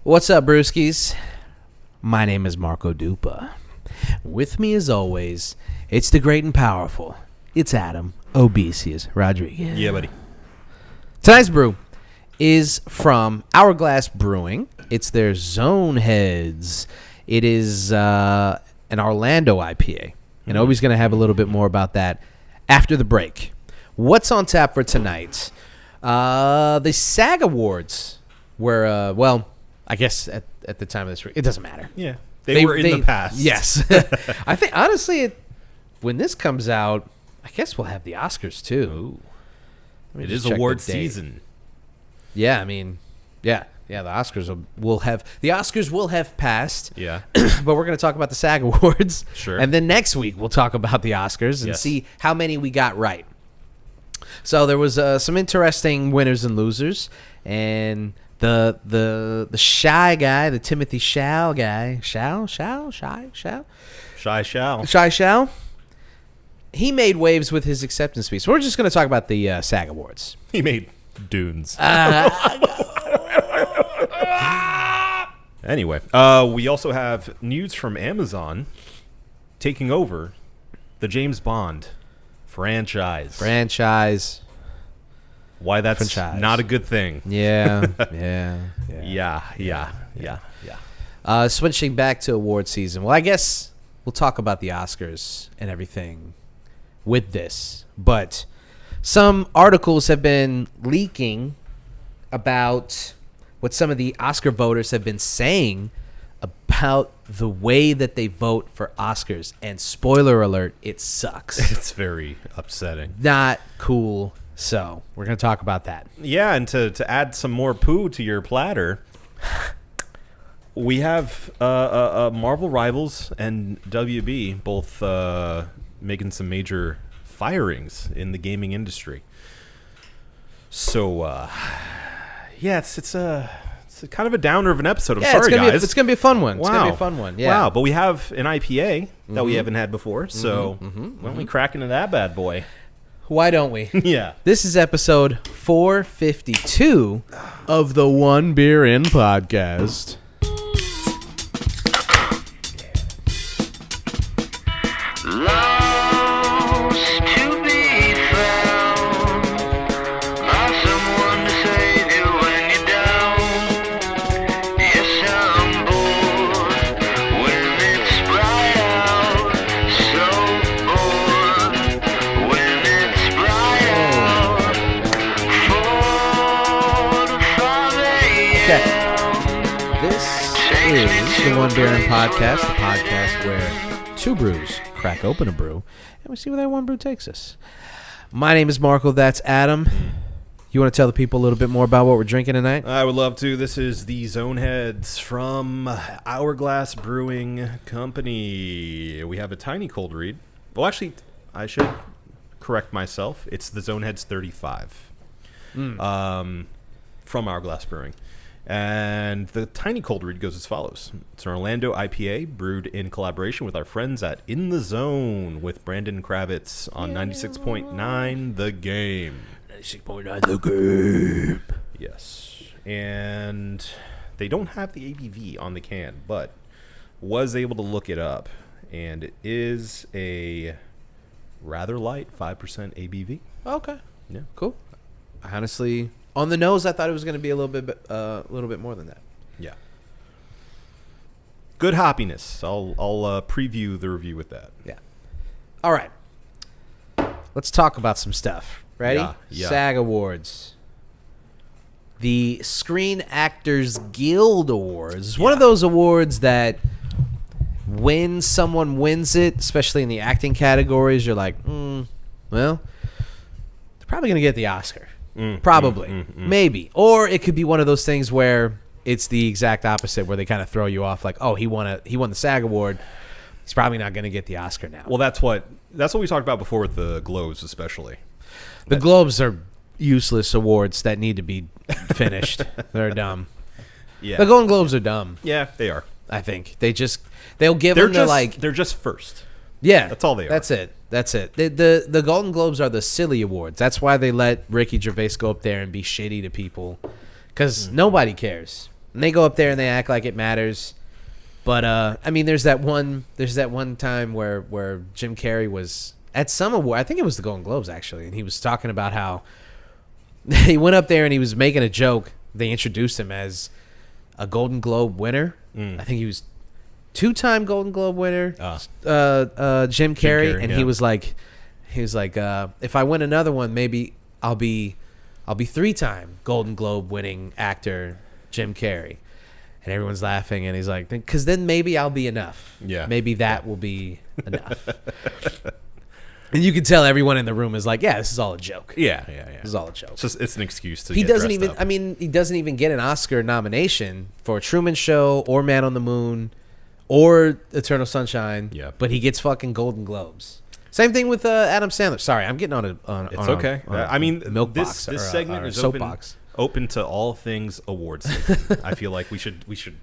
What's up, brewskis? My name is Marco Dupa. With me, as always, it's the great and powerful. It's Adam Obesius Rodriguez. Yeah, buddy. Tonight's brew is from Hourglass Brewing. It's their Zone Heads. It is an Orlando IPA. And Obi's going to have a little bit more about that after the break. What's on tap for tonight? The SAG Awards were, I guess at the time of this, it doesn't matter. Yeah, they were in the past. Yes. I think, honestly, when this comes out, I guess we'll have the Oscars, too. Ooh. It is award season. Yeah, I mean, yeah, the Oscars will have passed. Yeah. But we're going to talk about the SAG Awards. Sure. And then next week we'll talk about the Oscars and see how many we got right. So there was some interesting winners and losers, and the shy guy, the Timothée Shao guy, Shao. He made waves with his acceptance speech. So we're just going to talk about the SAG Awards. He made dunes. Anyway, we also have news from Amazon taking over the James Bond franchise. Why that's not a good thing. Yeah. Switching back to award season. Well, I guess we'll talk about the Oscars and everything with this. But some articles have been leaking about what some of the Oscar voters have been saying about the way that they vote for Oscars. And spoiler alert, it sucks. It's very upsetting. Not cool. So we're going to talk about that. Yeah, and to add some more poo to your platter, we have Marvel Rivals and WB both making some major firings in the gaming industry. So, it's kind of a downer of an episode. I'm sorry, guys. It's going to be a fun one. Wow. It's going to be a fun one. Yeah. Wow, but we have an IPA that we haven't had before, so why don't we crack into that bad boy? Why don't we? Yeah. This is episode 452 of the One Beer In podcast. Lost to be found by someone to save you when you're down. Yes, I'm bored when it's bright out. So bored when it's bright out. 4 to 5 a.m. Okay. This is the One Beer In podcast, the podcast where two brews crack open a brew, and we see where that one brew takes us. My name is Marco. That's Adam. You want to tell the people a little bit more about what we're drinking tonight? I would love to. This is the Zone Heads from Hourglass Brewing Company. We have a tiny cold read. Well, actually, I should correct myself. It's the Zone Heads 35 from Hourglass Brewing. And the tiny cold read goes as follows. It's an Orlando IPA brewed in collaboration with our friends at In the Zone with Brandon Kravitz on 96.9 The Game. 96.9 The Game. Yes. And they don't have the ABV on the can, but was able to look it up. And it is a rather light 5% ABV. Okay. Yeah. Cool. Honestly, on the nose, I thought it was going to be a little bit more than that. Yeah. Good hoppiness. I'll preview the review with that. Yeah. All right. Let's talk about some stuff. Ready? Yeah. SAG Awards. The Screen Actors Guild Awards. One of those awards that when someone wins it, especially in the acting categories, you're like, well, they're probably going to get the Oscar. Probably. Maybe. Or it could be one of those things where it's the exact opposite, where they kind of throw you off like, oh, he won the SAG Award. He's probably not going to get the Oscar now. Well, that's what we talked about before with the Globes, especially. The Globes are useless awards that need to be finished. They're dumb. Yeah. The Golden Globes are dumb. Yeah, they are. I think they'll give them they're just first. Yeah, that's all they are. That's it. The Golden Globes are the silly awards. That's why they let Ricky Gervais go up there and be shitty to people, because nobody cares. And they go up there and they act like it matters. But I mean, there's that one time where Jim Carrey was at some award. I think it was the Golden Globes actually, and he was talking about how he went up there and he was making a joke. They introduced him as a Golden Globe winner. I think he was 2-time Golden Globe winner. Jim Carrey, and he was like, if I win another one, maybe I'll be 3-time Golden Globe winning actor Jim Carrey. And everyone's laughing, and he's like, because then maybe I'll be enough. Yeah, maybe that will be enough. And you can tell everyone in the room is like, yeah, this is all a joke. Yeah. This is all a joke. It's an excuse to. He get doesn't dressed even. up. I mean, he doesn't even get an Oscar nomination for Truman Show or Man on the Moon or Eternal Sunshine. Yeah. But he gets fucking Golden Globes. Same thing with Adam Sandler. Sorry, I'm getting It's okay. I mean, milk this box this or segment a is soapbox. open to all things awards season. I feel like we should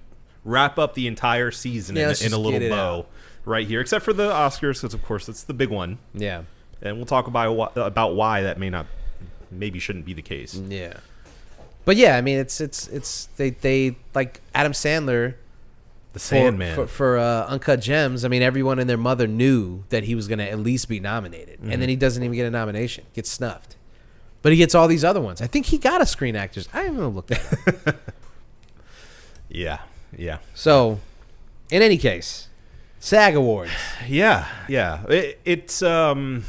wrap up the entire season in a little bow right here, except for the Oscars, because of course it's the big one. Yeah. And we'll talk about why that maybe shouldn't be the case. Yeah. But yeah, I mean, it's they like Adam Sandler, the Sandman for Uncut Gems. I mean, everyone and their mother knew that he was going to at least be nominated, and then he doesn't even get a nomination, gets snuffed. But he gets all these other ones. I think he got a Screen Actors. I haven't looked at it. Yeah. So, in any case, SAG Awards. Yeah. It's the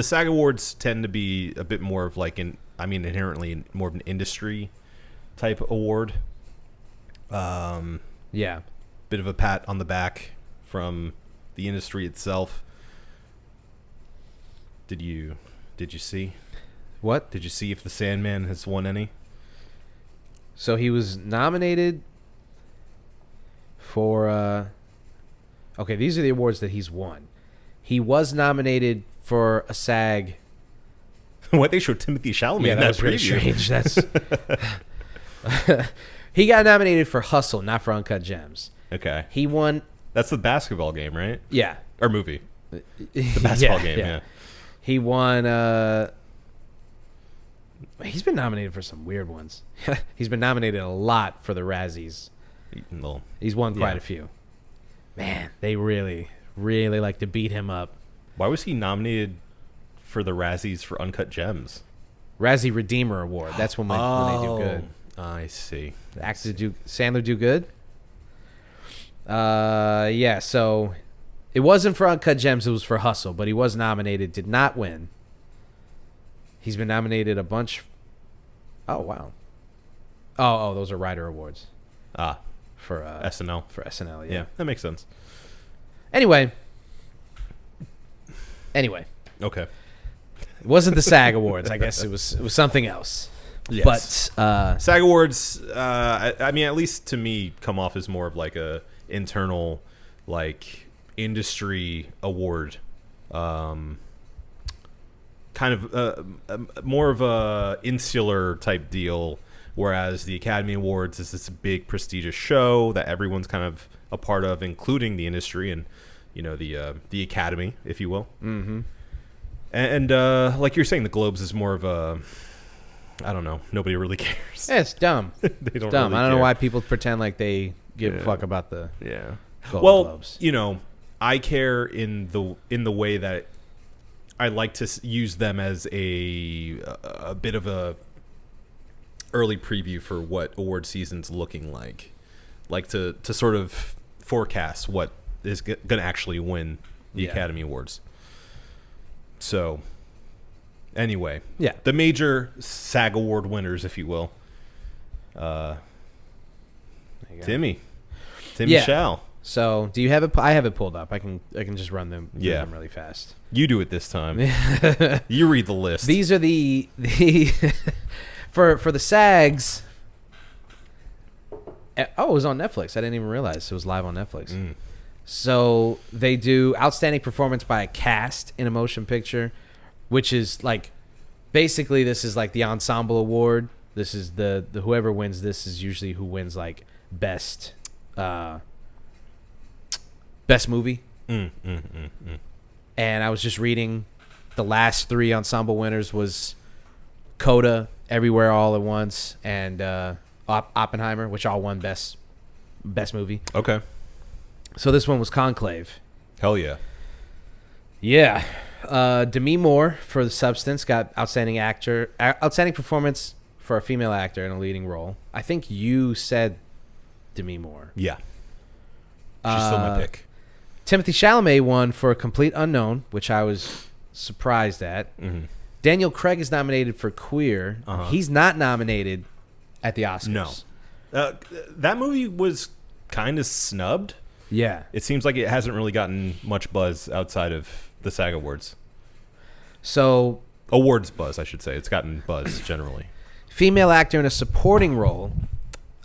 SAG Awards tend to be a bit more of like inherently more of an industry type award. Yeah. Bit of a pat on the back from the industry itself. Did you see? What? Did you see if the Sandman has won any? So he was nominated for okay, these are the awards that he's won. He was nominated for a SAG. What, they showed Timothée Chalamet Yeah, in that was really strange. That's he got nominated for Hustle, not for Uncut Gems. Okay. He won. That's the basketball game, right? Yeah. Or movie. The basketball game, yeah. He won he's been nominated for some weird ones. He's been nominated a lot for the Razzies. He's won quite a few. Man, they really, really like to beat him up. Why was he nominated for the Razzies for Uncut Gems? Razzie Redeemer Award. That's when they do good. I see. The actors Sandler do good. Yeah. So it wasn't for Uncut Gems. It was for Hustle, but he was nominated. Did not win. He's been nominated a bunch. Oh wow. Oh, those are writer awards. For SNL. For SNL. Yeah, that makes sense. Anyway. Okay. It wasn't the SAG Awards. I guess it was something else. Yes. But SAG Awards, I mean, at least to me, come off as more of like a internal, like industry award, kind of more of a insular type deal. Whereas the Academy Awards is this big prestigious show that everyone's kind of a part of, including the industry and the Academy, if you will. Mm-hmm. And like you're saying, the Globes is more of a, I don't know, nobody really cares. Yeah, it's dumb. They don't. Dumb. Really I don't care. know why people pretend like they give a fuck about the Golden Globes. I care in the way that I like to use them as a bit of a early preview for what award season's looking like to sort of forecast what is going to actually win the Academy Awards. So, anyway, the major SAG Award winners, if you will. Timmy Shao. So, do you have it? I have it pulled up. I can just run them really fast. You do it this time. You read the list. These are the for the SAGs. Oh, it was on Netflix. I didn't even realize it was live on Netflix. So they do outstanding performance by a cast in a motion picture, which is like basically this is like the ensemble award. This is the whoever wins this is usually who wins like best movie. And I was just reading the last 3 ensemble winners was Coda, Everywhere All at Once, and Oppenheimer, which all won best movie. Okay. So this one was Conclave. Hell yeah. Yeah. Demi Moore for The Substance got outstanding performance for a female actor in a leading role. I think you said Demi Moore. Yeah. She's still my pick. Timothée Chalamet won for Complete Unknown, which I was surprised at. Mm-hmm. Daniel Craig is nominated for Queer. He's not nominated at the Oscars. No. That movie was kind of snubbed. Yeah. It seems like it hasn't really gotten much buzz outside of the SAG Awards. So... Awards buzz, I should say. It's gotten buzz, generally. Female actor in a supporting role,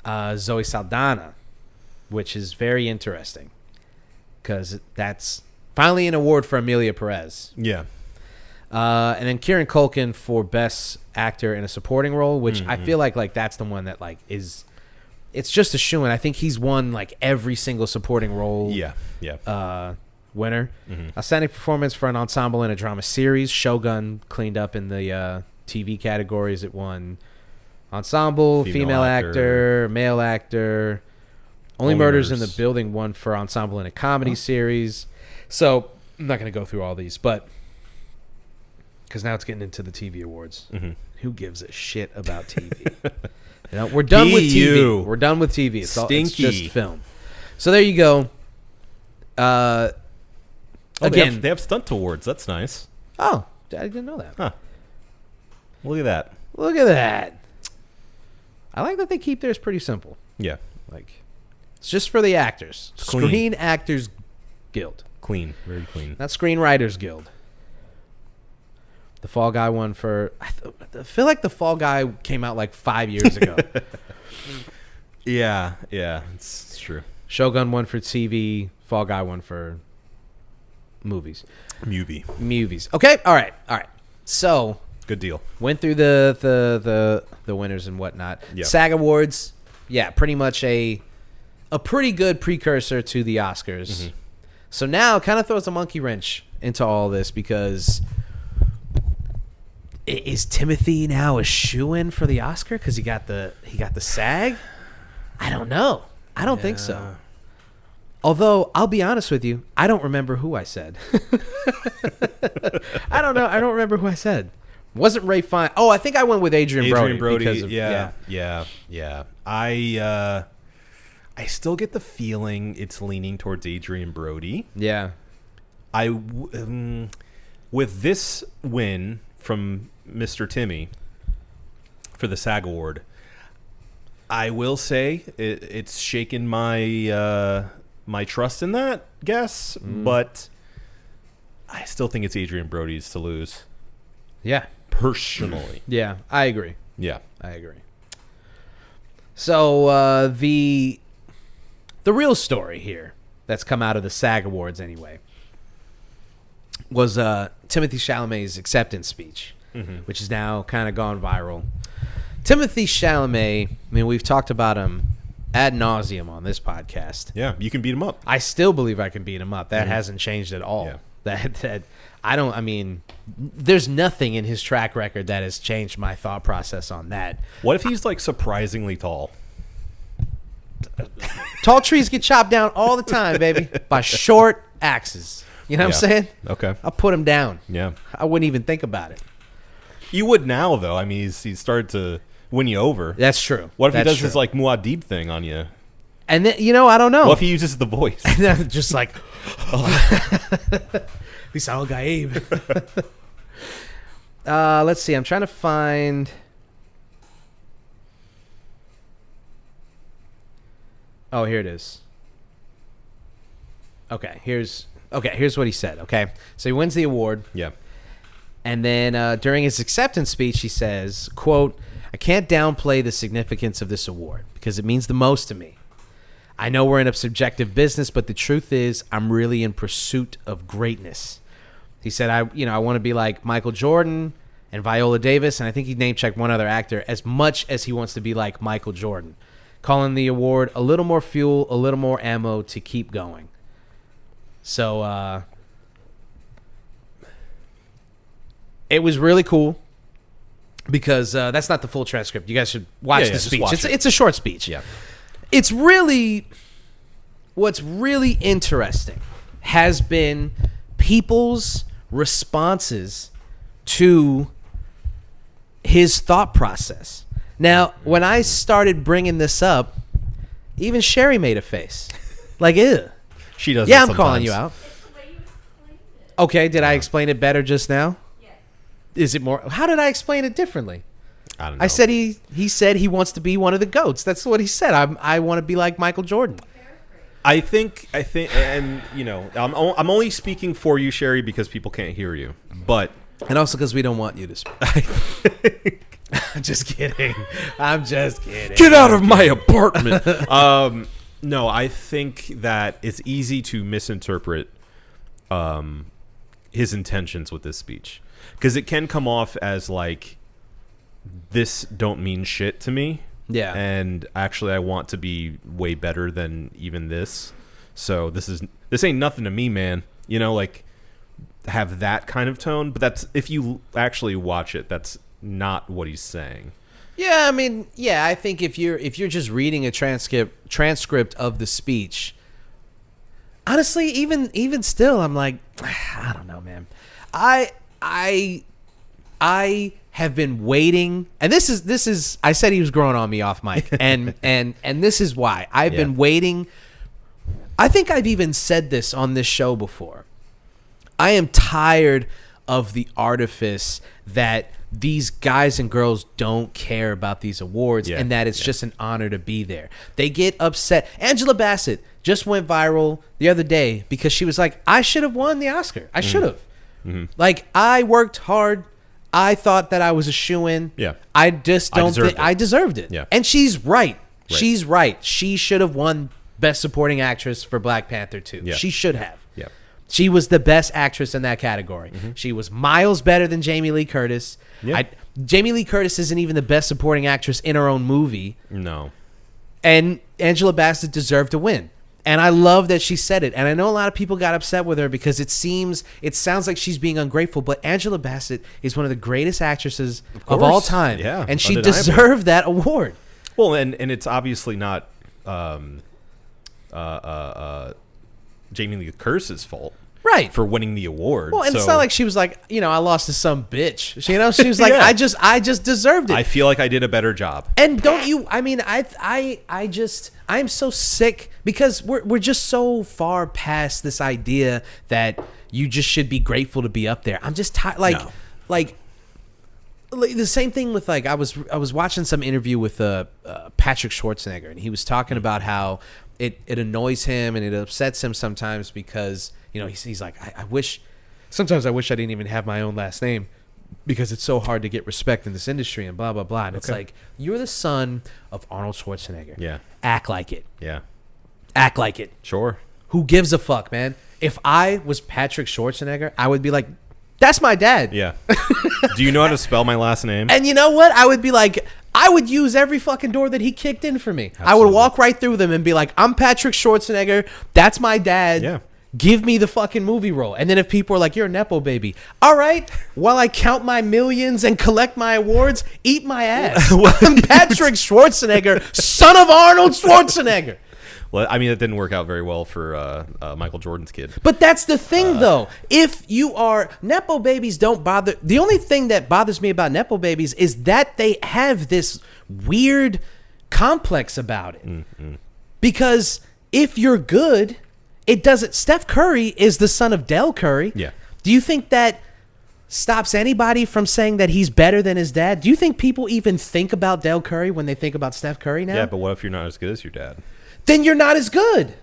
Zoe Saldana, which is very interesting because that's finally an award for Emilia Perez. Yeah. And then Kieran Culkin for Best Actor in a Supporting Role, which I feel like that's the one that like is... It's just a shoo-in. I think he's won like every single supporting role. Yeah. Winner. Outstanding performance for an ensemble in a drama series. Shogun cleaned up in the TV categories. It won ensemble, female actor, male actor. Only Murders in the Building won for ensemble in a comedy series. So I'm not going to go through all these, but because now it's getting into the TV awards. Who gives a shit about TV? We're done with TV. We're done with TV. It's just film. So there you go. Again, they have stunt awards. That's nice. Oh, I didn't know that. Huh. Look at that. Look at that. I like that they keep theirs pretty simple. Yeah. Like, it's just for the actors. It's clean. Screen Actors Guild. Clean. Very clean. Not Screenwriters Guild. The Fall Guy won for... I feel like The Fall Guy came out like 5 years ago. Yeah, it's true. Shogun won for TV. Fall Guy won for movies. Movies. Okay, all right. So... Good deal. Went through the winners and whatnot. Yeah. SAG Awards, yeah, pretty much a pretty good precursor to the Oscars. So now it kind of throws a monkey wrench into all this because... Is Timothée now a shoo-in for the Oscar because he got the SAG? I don't know. I don't think so. Although I'll be honest with you, I don't remember who I said. I don't know. I don't remember who I said. Wasn't Ray Fiennes? Oh, I think I went with Adrian Brody. Because of, yeah. I still get the feeling it's leaning towards Adrian Brody. Yeah. With this win from Mr. Timmy for the SAG Award, I will say it's shaken my my trust in that guess, but I still think it's Adrian Brody's to lose. Yeah. Personally. Yeah, I agree. Yeah. I agree. So the real story here that's come out of the SAG Awards anyway was Timothée Chalamet's acceptance speech, which is now kind of gone viral. Timothée Chalamet, I mean, we've talked about him ad nauseum on this podcast. Yeah, you can beat him up. I still believe I can beat him up. That hasn't changed at all. Yeah. That I don't. I mean, there's nothing in his track record that has changed my thought process on that. What if he's like surprisingly tall? Tall trees get chopped down all the time, baby, by short axes. You know what I'm saying? Okay. I'll put him down. Yeah. I wouldn't even think about it. You would now, though. I mean, he's started to win you over. That's true. What if he does his like Muad'Dib thing on you? And then, I don't know. What if he uses the voice? Just like, Lisao Gaib. Let's see. I'm trying to find. Oh, here it is. Okay, here's what he said. Okay, so he wins the award. Yeah. And then during his acceptance speech, he says, quote, "I can't downplay the significance of this award because it means the most to me. I know we're in a subjective business, but the truth is I'm really in pursuit of greatness." He said, I want to be like Michael Jordan and Viola Davis, and I think he name-checked one other actor, as much as he wants to be like Michael Jordan, calling the award a little more fuel, a little more ammo to keep going. So it was really cool. because that's not the full transcript. You guys should watch the just speech. watch it. It's a short speech. Yeah. It's really what's really interesting has been people's responses to his thought process. Now, when I started bringing this up, even Sherry made a face. Like, ew. She does. Yeah, it I'm calling sometimes. you out. Okay, did I explain it better just now? Yes. Is it more? How did I explain it differently? I don't know. I said he said he wants to be one of the GOATs. That's what he said. I want to be like Michael Jordan. I think, and you know, I'm only speaking for you, Sherry, because people can't hear you. But And also because we don't want you to speak. I'm just kidding. I'm just kidding. get out of my apartment. No, I think that it's easy to misinterpret his intentions with this speech, because it can come off as like, this don't mean shit to me. Yeah. And actually, I want to be way better than even this. So this ain't nothing to me, man. You know, like, have that kind of tone. But that's, if you actually watch it, that's not what he's saying. Yeah, I mean, yeah, I think if you're just reading a transcript of the speech, honestly, even still, I'm like, I don't know, man. I have been waiting, and this is I said he was growing on me off mic, and this is why I've been waiting. I think I've even said this on this show before. I am tired of the artifice that these guys and girls don't care about these awards, and that it's just an honor to be there. They get upset. Angela Bassett just went viral the other day because she was like, I should have won the Oscar. I should have. Mm-hmm. Like, I worked hard. I thought that I was a shoo-in. Yeah. I just don't think I deserved it. Yeah. And she's right. She's right. She should have won Best Supporting Actress for Black Panther 2. Yeah. She should have. Yeah. She was the best actress in that category. Mm-hmm. She was miles better than Jamie Lee Curtis. Yeah. Jamie Lee Curtis isn't even the best supporting actress in her own movie. No. And Angela Bassett deserved to win. And I love that she said it. And I know a lot of people got upset with her because it sounds like she's being ungrateful. But Angela Bassett is one of the greatest actresses of all time. Yeah, and she undeniably. deserved that award. Well, and it's obviously not Jamie Lee Curtis's fault. Right. For winning the award. Well, and it's not like she was like, I lost to some bitch. You know, she was like, Yeah. I just deserved it. I feel like I did a better job. And don't you? I mean, I'm so sick because we're just so far past this idea that you just should be grateful to be up there. I'm just tired. Like the same thing with I was watching some interview with Patrick Schwarzenegger, and he was talking about how it annoys him and it upsets him sometimes because he's like, I wish I didn't even have my own last name because it's so hard to get respect in this industry and blah blah blah. And it's like, you're the son of Arnold Schwarzenegger. Yeah. Act like it. Yeah. Act like it. Sure. Who gives a fuck, man? If I was Patrick Schwarzenegger, I would be like, that's my dad. Yeah. Do you know how to spell my last name? And you know what? I would be like, I would use every fucking door that he kicked in for me. Absolutely. I would walk right through them and be like, I'm Patrick Schwarzenegger. That's my dad. Yeah. Give me the fucking movie role. And then if people are like, you're a Nepo baby. All right. While I count my millions and collect my awards, eat my ass. I'm Patrick Schwarzenegger, son of Arnold Schwarzenegger. Well, I mean, it didn't work out very well for Michael Jordan's kid. But that's the thing, though. If you are Nepo babies, don't bother. The only thing that bothers me about Nepo babies is that they have this weird complex about it. Mm-hmm. Because if you're good, it doesn't. Steph Curry is the son of Del Curry. Yeah. Do you think that stops anybody from saying that he's better than his dad? Do you think people even think about Del Curry when they think about Steph Curry now? Yeah, but what if you're not as good as your dad? Then you're not as good.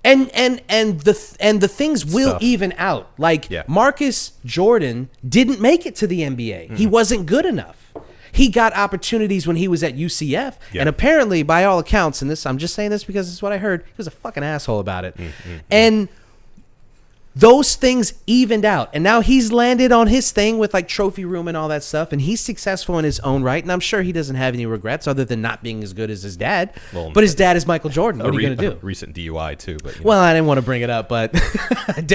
And the things will even out. Like, Marcus Jordan didn't make it to the NBA. Mm-hmm. He wasn't good enough. He got opportunities when he was at UCF, and apparently, by all accounts, and this I'm just saying this because it's what I heard, he was a fucking asshole about it. Mm-hmm. And those things evened out, and now he's landed on his thing with like trophy room and all that stuff, and he's successful in his own right, and I'm sure he doesn't have any regrets other than not being as good as his dad. Well, but his dad is Michael Jordan. What are you going to do? Recent DUI too, but Well, I didn't want to bring it up, but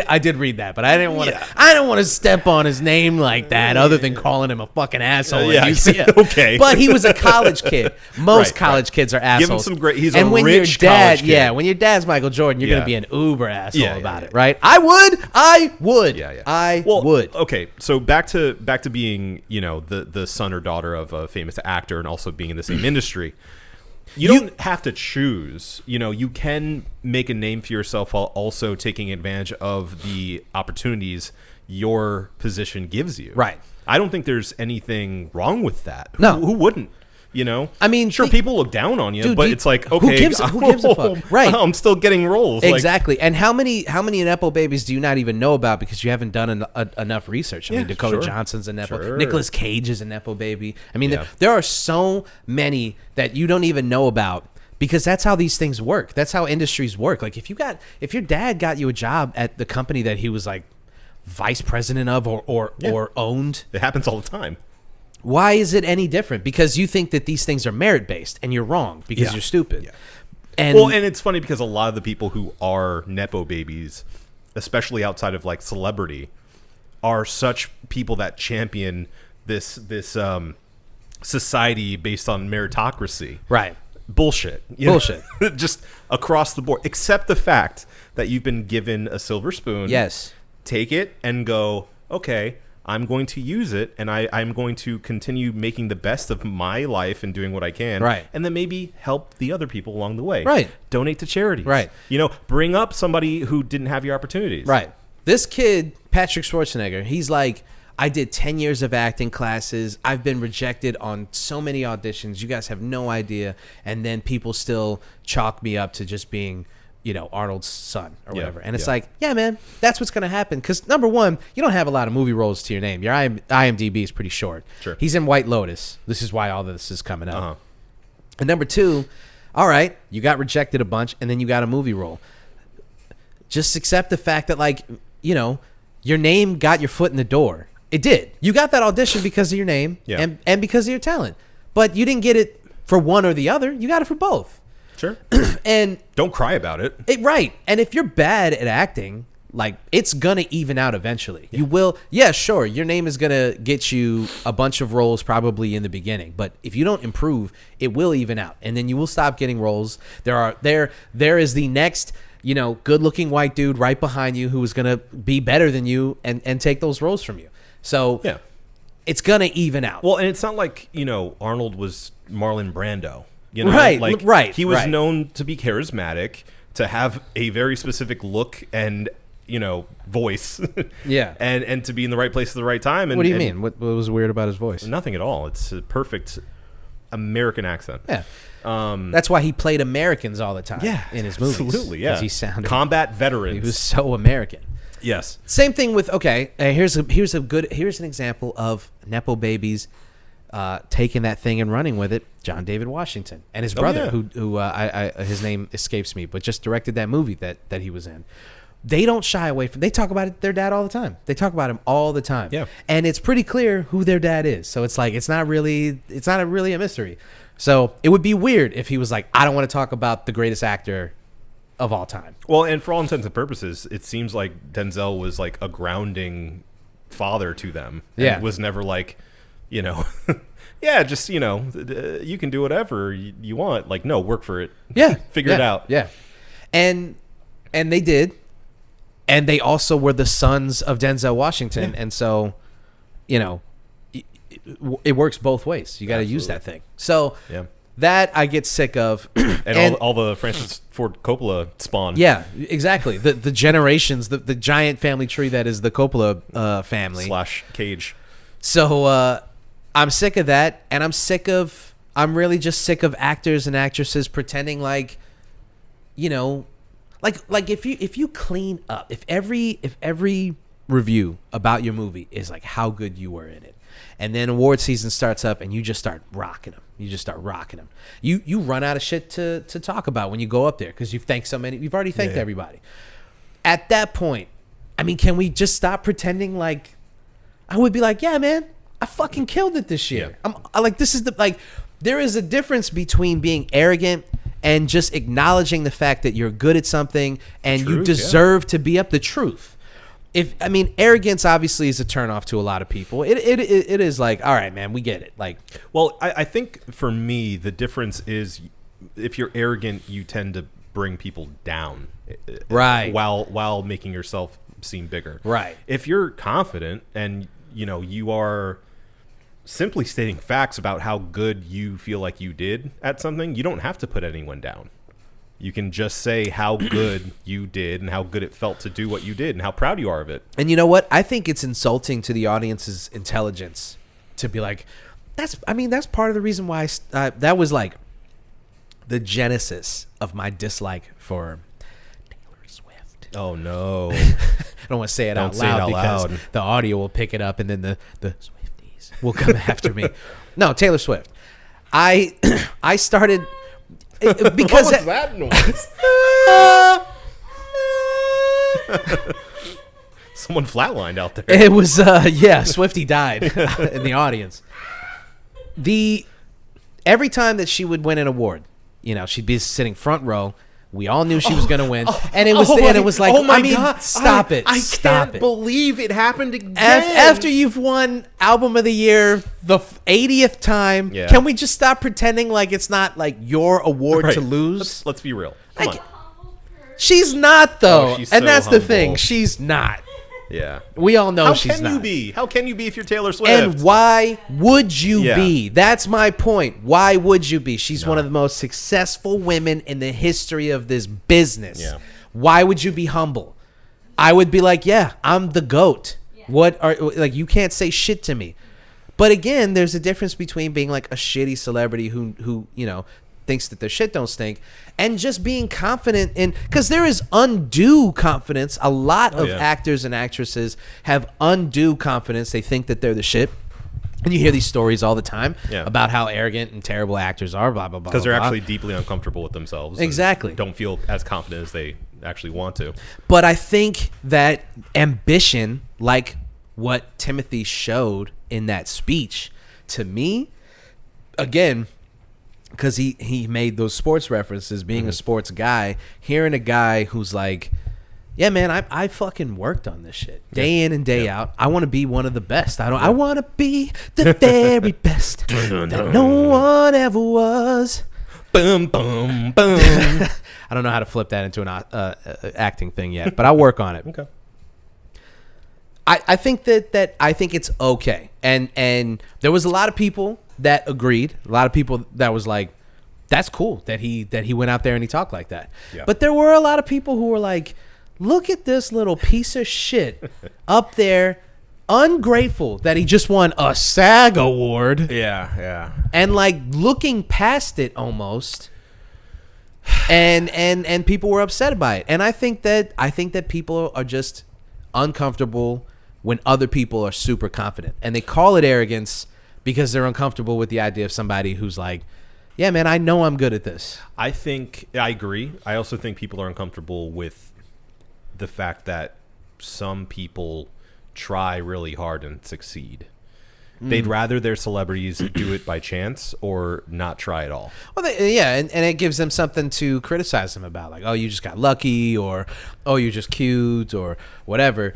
I did read that, but I didn't want to. I didn't want to step on his name like that, other than calling him a fucking asshole. Yeah, okay. But he was a college kid. Most college kids are assholes. Give him some great. He's and a when rich your dad, college kid. when your dad's Michael Jordan, you're going to be an uber asshole Yeah, about yeah. it, right? I would. Yeah. I Well, would. Okay, so back to being, the son or daughter of a famous actor and also being in the same industry. You don't have to choose. You can make a name for yourself while also taking advantage of the opportunities your position gives you. Right. I don't think there's anything wrong with that. No. Who wouldn't? I mean, sure, people look down on you, dude, but it's like, okay, who gives a fuck? Right. I'm still getting roles. Exactly. And how many Nepo babies do you not even know about because you haven't done enough research? I mean, Dakota Johnson's a Nepo. Sure. Nicolas Cage is a Nepo baby. I mean, Yeah. there are so many that you don't even know about because that's how these things work. That's how industries work. Like if your dad got you a job at the company that he was like vice president of or owned, It happens all the time. why is it any different? Because you think that these things are merit based, and you're wrong because you're stupid. Yeah. And Well, and it's funny because a lot of the people who are Nepo babies, especially outside of like celebrity, are such people that champion this society based on meritocracy. right. Bullshit. Bullshit. Just across the board. Except the fact that you've been given a silver spoon. Yes. Take it and go, okay, I'm going to use it, and I'm going to continue making the best of my life and doing what I can. Right. And then maybe help the other people along the way. Right. Donate to charities. Right. Bring up somebody who didn't have your opportunities. Right. This kid, Patrick Schwarzenegger, he's like, I did 10 years of acting classes. I've been rejected on so many auditions. You guys have no idea. And then people still chalk me up to just being, Arnold's son or whatever. And it's like, yeah, man, that's what's going to happen. Because number one, you don't have a lot of movie roles to your name. Your IMDb is pretty short. Sure. He's in White Lotus. This is why all this is coming up. Uh-huh. And number two, all right, you got rejected a bunch and then you got a movie role. Just accept the fact that, your name got your foot in the door. It did. You got that audition because of your name and because of your talent. But you didn't get it for one or the other. You got it for both. Sure. And Don't cry about it. right. And if you're bad at acting, it's going to even out eventually. You will. Yeah, sure. Your name is going to get you a bunch of roles probably in the beginning. But if you don't improve, it will even out. And then you will stop getting roles. There is the next, good-looking white dude right behind you who is going to be better than you and take those roles from you. So it's going to even out. Well, and it's not like, Arnold was Marlon Brando. Right. He was known to be charismatic, to have a very specific look and, voice. Yeah. And to be in the right place at the right time. And, what do you mean? What was weird about his voice? Nothing at all. It's a perfect American accent. Yeah. That's why he played Americans all the time in his movies. Absolutely, yeah. 'Cause he sounded combat veterans. He was so American. Yes. Same thing with here's an example of Nepo babies taking that thing and running with it. John David Washington and his brother, who his name escapes me, but just directed that movie that he was in. They don't shy away from. They talk about their dad all the time. They talk about him all the time. Yeah. And it's pretty clear who their dad is. So it's like it's not really a mystery. So it would be weird if he was like, I don't want to talk about the greatest actor of all time. Well, and for all intents and purposes, it seems like Denzel was like a grounding father to them. Yeah. And was never like, just, you can do whatever you want. Like, no, work for it. Yeah. Figure it out. Yeah. And they did. And they also were the sons of Denzel Washington. Yeah. And so, it works both ways. You got to use that thing. So that I get sick of. And all the Francis Ford Coppola spawn. Yeah, exactly. The generations, the giant family tree that is the Coppola family. / Cage. So I'm sick of that. And I'm really just sick of actors and actresses pretending like, like if you clean up, if every review about your movie is like how good you were in it, and then award season starts up and you just start rocking them. You run out of shit to talk about when you go up there because you've already thanked everybody. At that point, I mean, can we just stop pretending like I would be like, yeah, man, I fucking killed it this year. Yeah. I like, this is the, like, there is a difference between being arrogant and just acknowledging the fact that you're good at something and you Truth, deserve to be up the truth. I mean, arrogance obviously is a turnoff to a lot of people. It is like, all right, man, we get it. Like, well, I think for me, the difference is if you're arrogant, you tend to bring people down. Right. While making yourself seem bigger. Right. If you're confident and, you know, you are simply stating facts about how good you feel like you did at something, you don't have to put anyone down. You can just say how good you did and how good it felt to do what you did and how proud you are of it. and you know what? I think it's insulting to the audience's intelligence to be like, that's part of the reason why that was like the genesis of my dislike for Taylor Swift. Oh, no. I don't want to say it Don't out say it loud out because loud. the audio will pick it up and then the Swifties will come after me. No, Taylor Swift. I started because What was that noise? Someone flatlined out there. it was Swiftie died in the audience. Every time that she would win an award, you know, she'd be sitting front row. We all knew she was going to win, and it was like, oh my I mean, God. stop it, I stop can't it. believe it happened again. After you've won Album of the Year the 80th time, Yeah. can we just stop pretending like it's not like your award to Right. lose? Let's be real. Come on. She's not though, Oh, she's and so that's the thing. humble. She's not. Yeah. We all know How she's can not. you be? How can you be if you're Taylor Swift? And why would you Yeah. be? That's my point. Why would you be? She's one of the most successful women in the history of this business. Yeah. Why would you be humble? I would be like, yeah, I'm the GOAT. What are, like, you can't say shit to me. But again, there's a difference between being like a shitty celebrity who you know, thinks that their shit don't stink, and just being confident in, because there is undue confidence. A lot of yeah. actors and actresses have undue confidence. They think that they're the shit. And you hear these stories all the time about how arrogant and terrible actors are, blah, blah, blah. Because they're blah, actually blah. deeply uncomfortable with themselves. and Exactly. Don't feel as confident as they actually want to. But I think that ambition, like what Timothée showed in that speech, to me, again, because he made those sports references, being a sports guy, hearing a guy who's like, yeah, man, I fucking worked on this shit day in and day out. I want to be one of the best. I want to be the very best that no one ever was. Boom, boom, boom. I don't know how to flip that into an acting thing yet, but I'll work on it. Okay. I think that I think it's okay, and there was a lot of people that agreed. A lot of people that was like, that's cool that he went out there and he talked like that. Yeah. But there were a lot of people who were like, look at this little piece of shit up there, ungrateful that he just won a SAG award, Yeah. and like looking past it almost. And people were upset by it. And I think that people are just uncomfortable when other people are super confident. And they call it arrogance because they're uncomfortable with the idea of somebody who's like, yeah, man, I know I'm good at this. I agree. I also think people are uncomfortable with the fact that some people try really hard and succeed. They'd rather their celebrities do it by chance or not try at all. Well, and it gives them something to criticize them about. Like, oh, you just got lucky, or, oh, you're just cute, or whatever.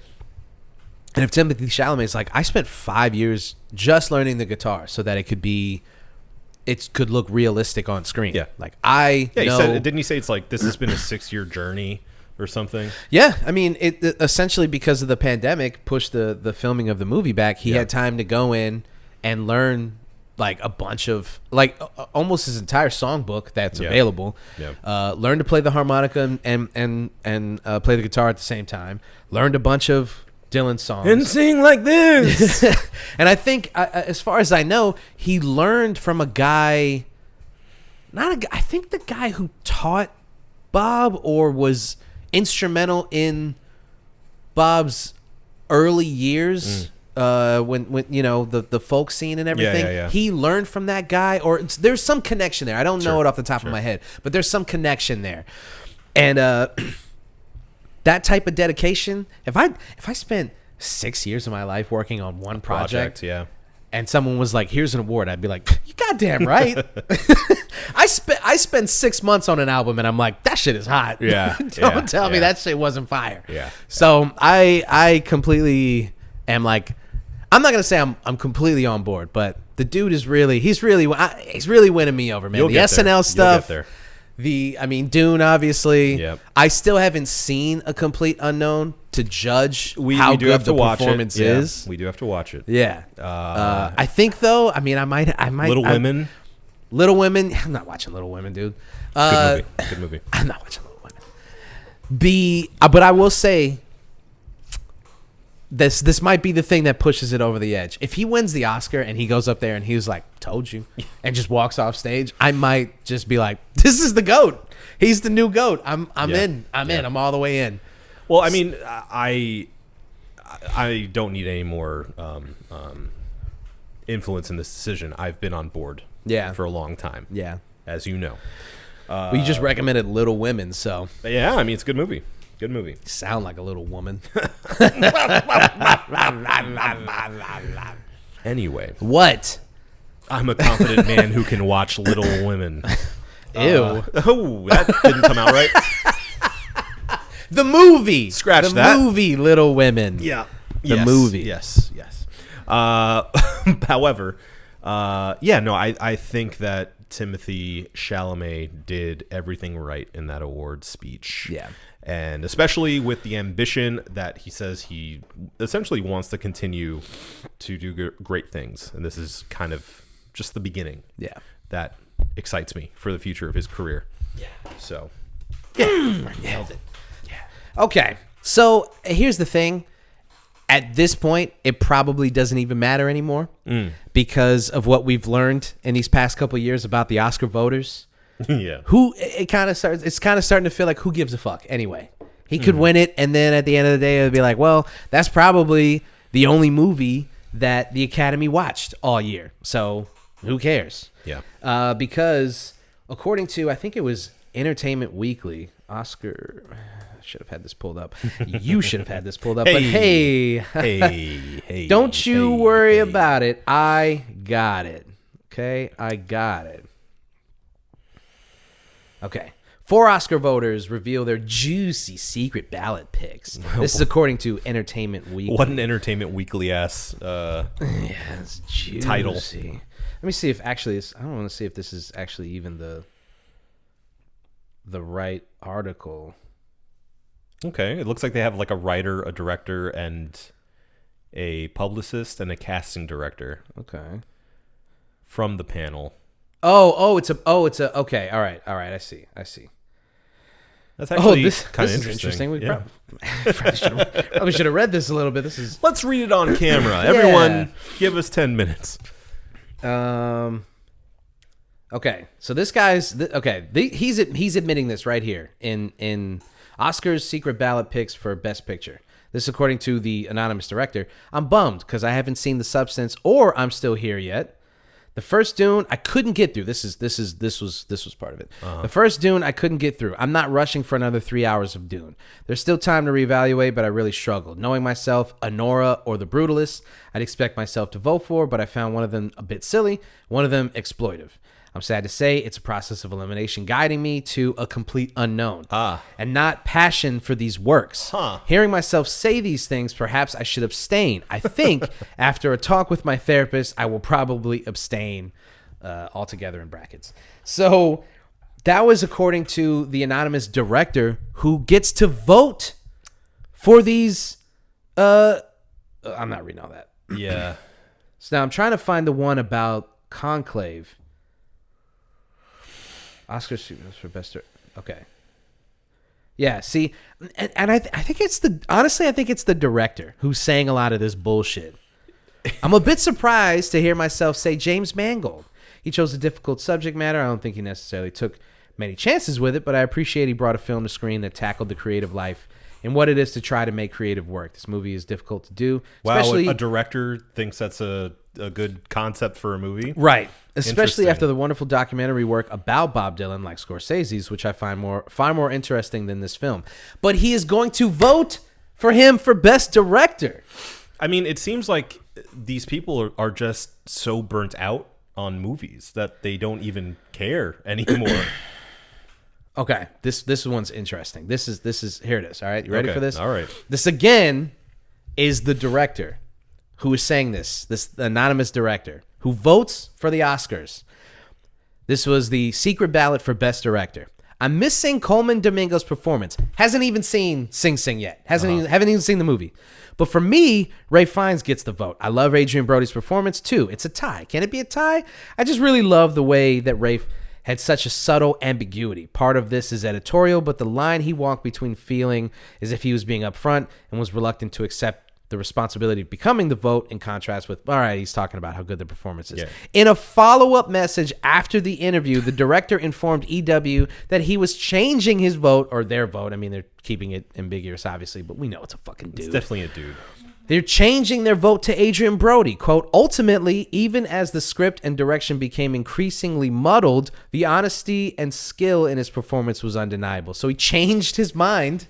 And if Timothée Chalamet's like, I spent 5 years just learning the guitar so that it could look realistic on screen. Yeah. Like, I Yeah, know. didn't he say it's like this has been a 6-year journey or something? Yeah, I mean, it essentially, because of the pandemic, pushed the filming of the movie back. He had time to go in and learn like a bunch of, like, almost his entire songbook that's available. Yeah. Learned to play the harmonica and play the guitar at the same time. Learned a bunch of Dylan songs And sing like this. and I think, as far as I know, he learned from a guy. I think the guy who taught Bob or was instrumental in Bob's early years, when you know the folk scene and everything. Yeah. He learned from that guy, or there's some connection there. I don't know Sure, it off the top of my head, but there's some connection there, and that type of dedication. If I spent 6 years of my life working on one project, Yeah. and someone was like, "Here's an award," I'd be like, "You goddamn right." I spent 6 months on an album, and I'm like, "That shit is hot." Yeah. Don't tell me that shit wasn't fire. Yeah. So I completely am like, I'm not gonna say I'm completely on board, but the dude is really he's really winning me over, man. You'll The get there. SNL You'll stuff. get there. Dune, obviously. Yep. I still haven't seen A Complete Unknown to judge how We do good have to the watch performance it. Yeah, is. we do have to watch it. Yeah. I think though. I mean, I might. Little Women. Little Women. I'm not watching Little Women, dude. Good movie. I'm not watching Little Women. But I will say, this might be the thing that pushes it over the edge. If he wins the Oscar and he goes up there and he was like, "Told you," and just walks off stage, I might just be like, "This is the GOAT. He's the new GOAT. I'm in. I'm in. I'm all the way in." Well, I mean, I don't need any more influence in this decision. I've been on board for a long time. Yeah. As you know. Well, you just recommended Little Women, so. Yeah, I mean, it's a good movie. Good movie. Sound like a little woman. Anyway. What? I'm a confident man who can watch Little Women. Ew. That didn't come out right. The movie. Scratch the that. The movie Little Women. Yeah. The movie. Yes. However, I think that Timothée Chalamet did everything right in that award speech. Yeah. And especially with the ambition that he says he essentially wants to continue to do great things. And this is kind of just the beginning. Yeah. That excites me for the future of his career. Yeah. So. Yeah. Nailed it. Yeah. Okay. So here's the thing. At this point, it probably doesn't even matter anymore because of what we've learned in these past couple of years about the Oscar voters. Yeah. It's kind of starting to feel like who gives a fuck anyway. He could win it, and then at the end of the day, it would be like, well, that's probably the only movie that the Academy watched all year. So who cares? Yeah. Because according to, I think it was Entertainment Weekly, Oscar. I should have had this pulled up. You should have had this pulled up. But hey, don't you worry about it. I got it. Okay, I got it. Okay. 4 Oscar voters reveal their juicy secret ballot picks. This is according to Entertainment Weekly. What an Entertainment Weekly ass it's juicy. title. Let me see if actually I don't want to see if this is actually even the right article. Okay. It looks like they have like a writer, a director, and a publicist and a casting director. Okay. From the panel. It's a okay. All right. I see. That's actually this kind of is interesting. We Yeah. probably should have read this a little bit. This is Let's read it on camera. Everyone, give us 10 minutes. okay. So this guy's he's admitting this right here in Oscar's secret ballot picks for Best Picture. This is according to the anonymous director. I'm bummed because I haven't seen The Substance or I'm Still Here yet. The first Dune I couldn't get through. This was part of it. The first Dune I couldn't get through. I'm not rushing for another 3 hours of Dune. There's still time to reevaluate, but I really struggled. Knowing myself, Anora or The Brutalist, I'd expect myself to vote for, but I found one of them a bit silly, one of them exploitive. I'm sad to say it's a process of elimination guiding me to A Complete Unknown and not passion for these works. Hearing myself say these things, perhaps I should abstain. I think after a talk with my therapist, I will probably abstain altogether in brackets. So that was according to the anonymous director who gets to vote for these. I'm not reading all that. Yeah. So now I'm trying to find the one about Conclave. Oscars for best. Okay. Yeah. See, and I think it's I think it's the director who's saying a lot of this bullshit. I'm a bit surprised to hear myself say James Mangold. He chose a difficult subject matter. I don't think he necessarily took many chances with it, but I appreciate he brought a film to screen that tackled the creative life and what it is to try to make creative work. This movie is difficult to do. Wow, Especially a director thinks that's a a good concept for a movie. Right. Especially Interesting. after the wonderful documentary work about Bob Dylan, like Scorsese's, which I find far more interesting than this film. But he is going to vote for him for Best Director. I mean, it seems like these people are just so burnt out on movies that they don't even care anymore. Okay, this one's interesting. This is here it is. All right, you ready Okay, for this? all right. This again is the director who is saying this anonymous director who votes for the Oscars. This was the secret ballot for Best Director. I'm missing Coleman Domingo's performance. Hasn't even seen Sing Sing yet. Haven't even seen the movie. But for me, Ralph Fiennes gets the vote. I love Adrian Brody's performance too. It's a tie. Can it be a tie? I just really love the way that Ralph had such a subtle ambiguity. Part of this is editorial, but the line he walked between feeling as if he was being upfront and was reluctant to accept the responsibility of becoming the vote, in contrast with, all right, he's talking about how good the performance is. Yeah. In a follow-up message after the interview, the director informed EW that he was changing his vote, or their vote. I mean, they're keeping it ambiguous, obviously, but we know it's a fucking dude. It's definitely a dude. They're changing their vote to Adrian Brody. Quote, ultimately, even as the script and direction became increasingly muddled, the honesty and skill in his performance was undeniable. So he changed his mind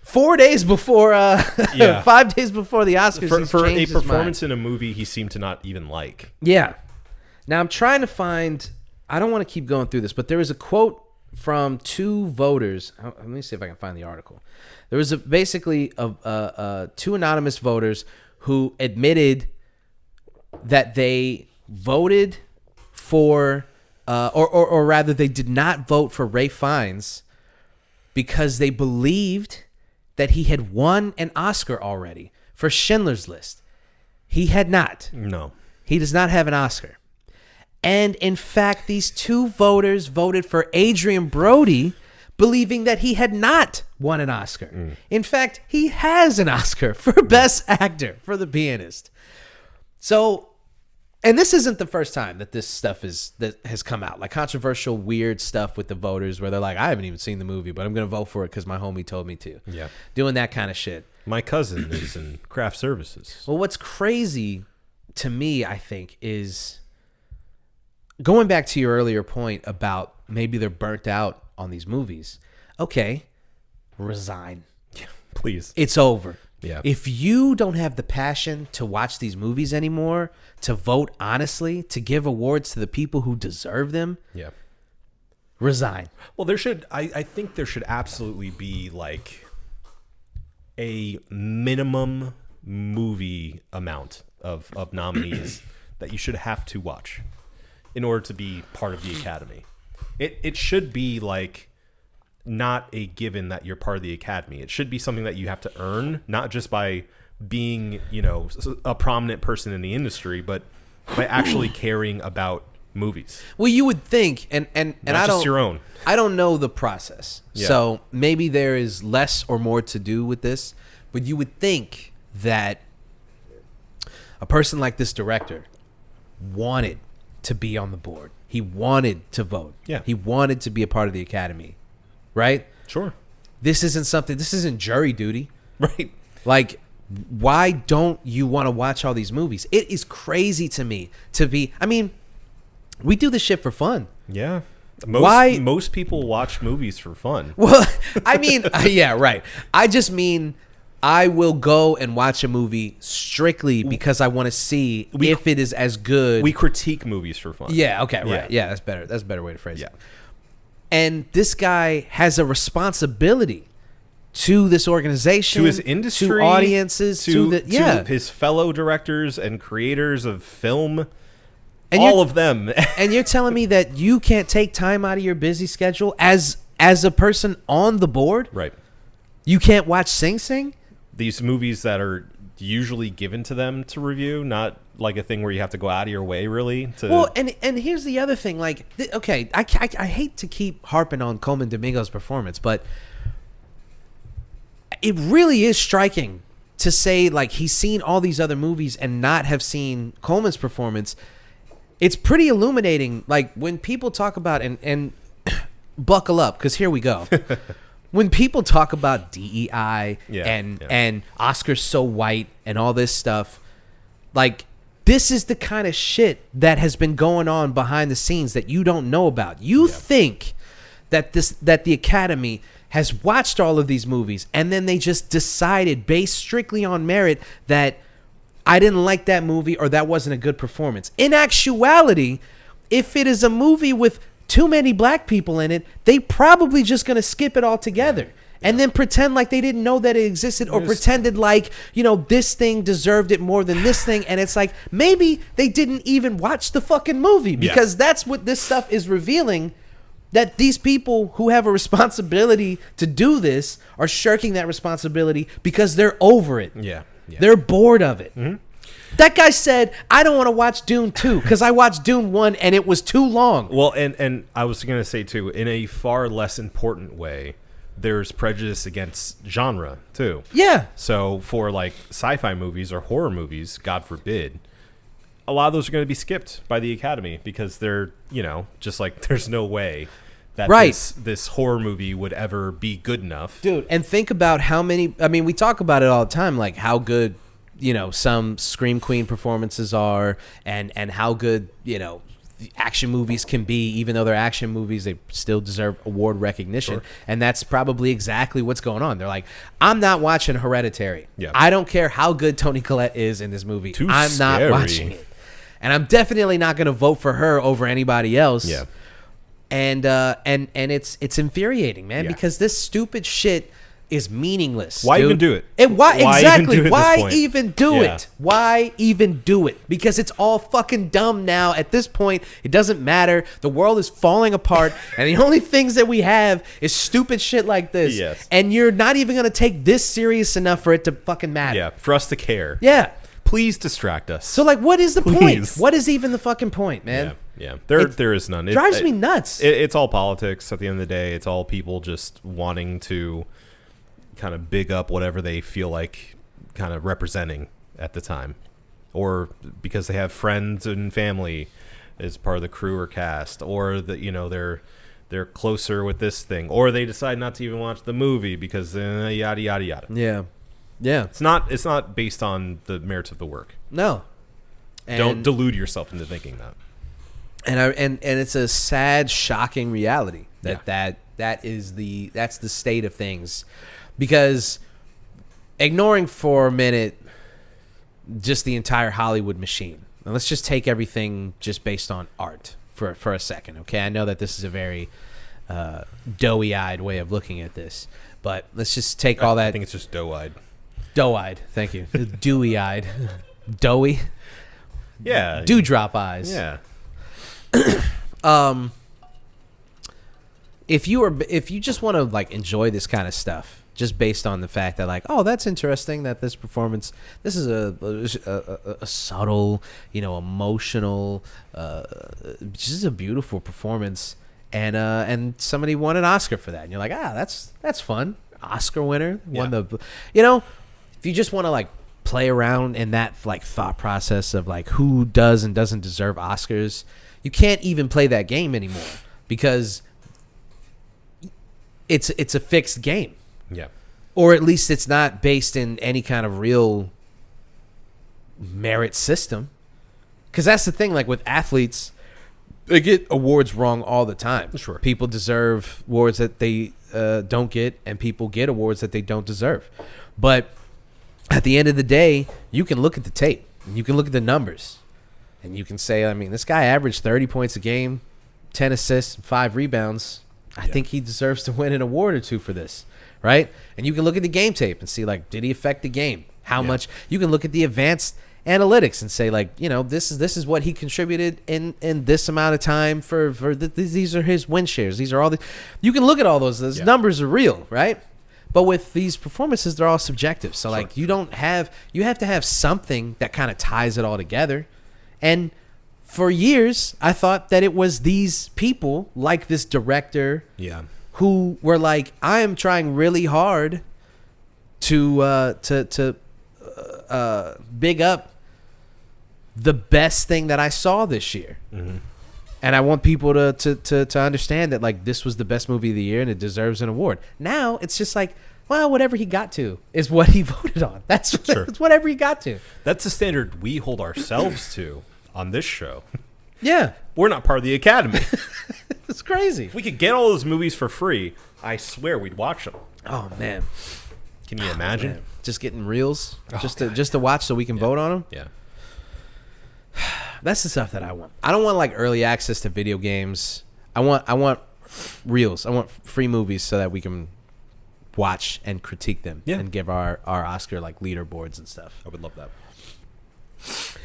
4 days before, 5 days before the Oscars. For a changed his performance mind. in a movie he seemed to not even like. Yeah. Now I'm trying to find, I don't want to keep going through this, but there is a quote from two voters. Let me see if I can find the article. There was basically two anonymous voters who admitted that they voted for, or rather they did not vote for Ralph Fiennes because they believed that he had won an Oscar already for Schindler's List. He had not. No. He does not have an Oscar. And in fact, these two voters voted for Adrian Brody, believing that he had not won an Oscar. In fact, he has an Oscar for Best Actor for The Pianist. So, and this isn't the first time that this stuff has come out, like controversial, weird stuff with the voters where they're like, I haven't even seen the movie, but I'm going to vote for it because my homie told me to. Yeah. Doing that kind of shit. My cousin is in craft services. Well, what's crazy to me, I think, is going back to your earlier point about maybe they're burnt out on these movies. Okay, resign. Yeah, please. It's over. Yeah. If you don't have the passion to watch these movies anymore, to vote honestly, to give awards to the people who deserve them, Yeah. resign. Well, I think there should absolutely be like a minimum movie amount of nominees that you should have to watch in order to be part of the Academy. It should be like not a given that you're part of the Academy. It should be something that you have to earn, not just by being, a prominent person in the industry, but by actually caring about movies. Well, you would think, and Not I just don't, your own. I don't know the process, Yeah. so maybe there is less or more to do with this. But you would think that a person like this director wanted to be on the board. He wanted to vote. Yeah. He wanted to be a part of the Academy, right? Sure. This isn't jury duty. Right. Like, why don't you want to watch all these movies? It is crazy to me we do this shit for fun. Yeah. Why- Most people watch movies for fun. Well, yeah, right. I just mean I will go and watch a movie strictly because I want to see if it is as good. We critique movies for fun. Yeah, okay, right. Yeah. Yeah, that's better. That's a better way to phrase Yeah. it. And this guy has a responsibility to this organization, To his industry, to audiences, to his fellow directors and creators of film, And all you're- of them. And you're telling me that you can't take time out of your busy schedule as a person on the board? Right. You can't watch Sing Sing? These movies that are usually given to them to review, not like a thing where you have to go out of your way, really. To Well, and here's the other thing. Like, okay, I hate to keep harping on Coleman Domingo's performance, but it really is striking to say, like, he's seen all these other movies and not have seen Coleman's performance. It's pretty illuminating. Like, when people talk about, and buckle up, because here we go. When people talk about DEI and Oscars so white and all this stuff, like, This is the kind of shit that has been going on behind the scenes that you don't know about. You think that the Academy has watched all of these movies and then they just decided based strictly on merit that I didn't like that movie or that wasn't a good performance. In actuality, if it is a movie with too many black people in it, they probably just going to skip it altogether. And then pretend like they didn't know that it existed, or pretended like, this thing deserved it more than this thing. And it's like, maybe they didn't even watch the fucking movie, because that's what this stuff is revealing, that these people who have a responsibility to do this are shirking that responsibility because they're over it. Yeah. They're bored of it. Mm-hmm. That guy said, I don't want to watch Dune 2 because I watched Dune 1 and it was too long. Well, and I was going to say, too, in a far less important way, there's prejudice against genre, too. Yeah. So for, like, sci-fi movies or horror movies, God forbid, a lot of those are going to be skipped by the Academy because they're, just like there's no way that this horror movie would ever be good enough. Dude, and think about how many, we talk about it all the time, like how good, some Scream Queen performances are and how good, the action movies can be. Even though they're action movies, they still deserve award recognition. Sure. And that's probably exactly what's going on. They're like, I'm not watching Hereditary. Yeah. I don't care how good Toni Collette is in this movie. I'm scary. Not watching it. And I'm definitely not going to vote for her over anybody else. Yeah. And it's infuriating, man, because this stupid shit is meaningless. Why even do it? And why exactly? Why even do it? Why even do it? Because it's all fucking dumb now. At this point, it doesn't matter. The world is falling apart, and the only things that we have is stupid shit like this. Yes. And you're not even gonna take this serious enough for it to fucking matter. Yeah, for us to care. Yeah. Please distract us. So, like, what is the point? What is even the fucking point, man? Yeah. There is none. It drives me nuts. It's all politics at the end of the day. It's all people just wanting to kind of big up whatever they feel like kind of representing at the time. Or because they have friends and family as part of the crew or cast. Or, they're closer with this thing. Or they decide not to even watch the movie because yada, yada, yada. Yeah. It's not based on the merits of the work. No. Don't delude yourself into thinking that. And it's a sad, shocking reality that's the state of things, because ignoring for a minute just the entire Hollywood machine. And let's just take everything just based on art for a second, okay? I know that this is a very doughy-eyed way of looking at this, but let's just take all that. I think it's just doe-eyed. Doe-eyed, thank you. Dewy-eyed. Doughy? Yeah. Dewdrop eyes. Yeah. If you just want to like enjoy this kind of stuff, just based on the fact that like, oh, that's interesting that this performance, this is a subtle, emotional, just a beautiful performance, and somebody won an Oscar for that, and you're like, that's fun, Oscar winner won the, if you just want to like play around in that like thought process of like who does and doesn't deserve Oscars, you can't even play that game anymore because it's a fixed game. Yeah. Or at least it's not based in any kind of real merit system. Because that's the thing, like with athletes, they get awards wrong all the time. Sure. People deserve awards that they don't get, and people get awards that they don't deserve. But at the end of the day, you can look at the tape, and you can look at the numbers, and you can say, this guy averaged 30 points a game, 10 assists, 5 rebounds. I think he deserves to win an award or two for this, right? And you can look at the game tape and see, like, did he affect the game? How much? You can look at the advanced analytics and say, like, this is what he contributed in this amount of time for these are his win shares. These are all the. You can look at all those numbers are real, right? But with these performances, they're all subjective. So, like, you have to have something that kind of ties it all together. And for years, I thought that it was these people, like this director, who were like, I am trying really hard to big up the best thing that I saw this year. Mm-hmm. And I want people to understand that, like, this was the best movie of the year and it deserves an award. Now it's just like, Well, whatever he got to is what he voted on. That's whatever he got to. That's the standard we hold ourselves to on this show. Yeah. We're not part of the Academy. It's crazy. If we could get all those movies for free, I swear we'd watch them. Oh, man. Can you imagine? Man. Just getting reels just to watch so we can vote on them? Yeah. That's the stuff that I want. I don't want like early access to video games. I want reels. I want free movies so that we can watch and critique them and give our Oscar like leaderboards and stuff. I would love that.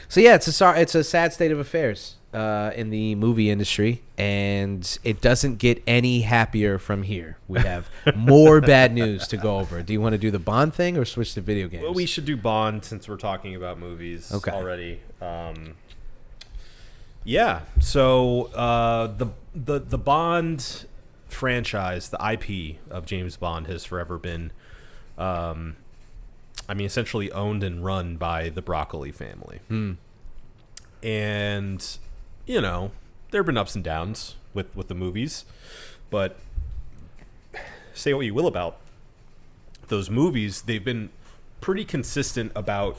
So yeah, it's a sad state of affairs in the movie industry, and it doesn't get any happier from here. We have more bad news to go over. Do you want to do the Bond thing or switch to video games? Well, we should do Bond since we're talking about movies already. Yeah. So the Bond franchise, the IP of James Bond, has forever been, essentially owned and run by the Broccoli family. And, there have been ups and downs with the movies, but say what you will about those movies, they've been pretty consistent about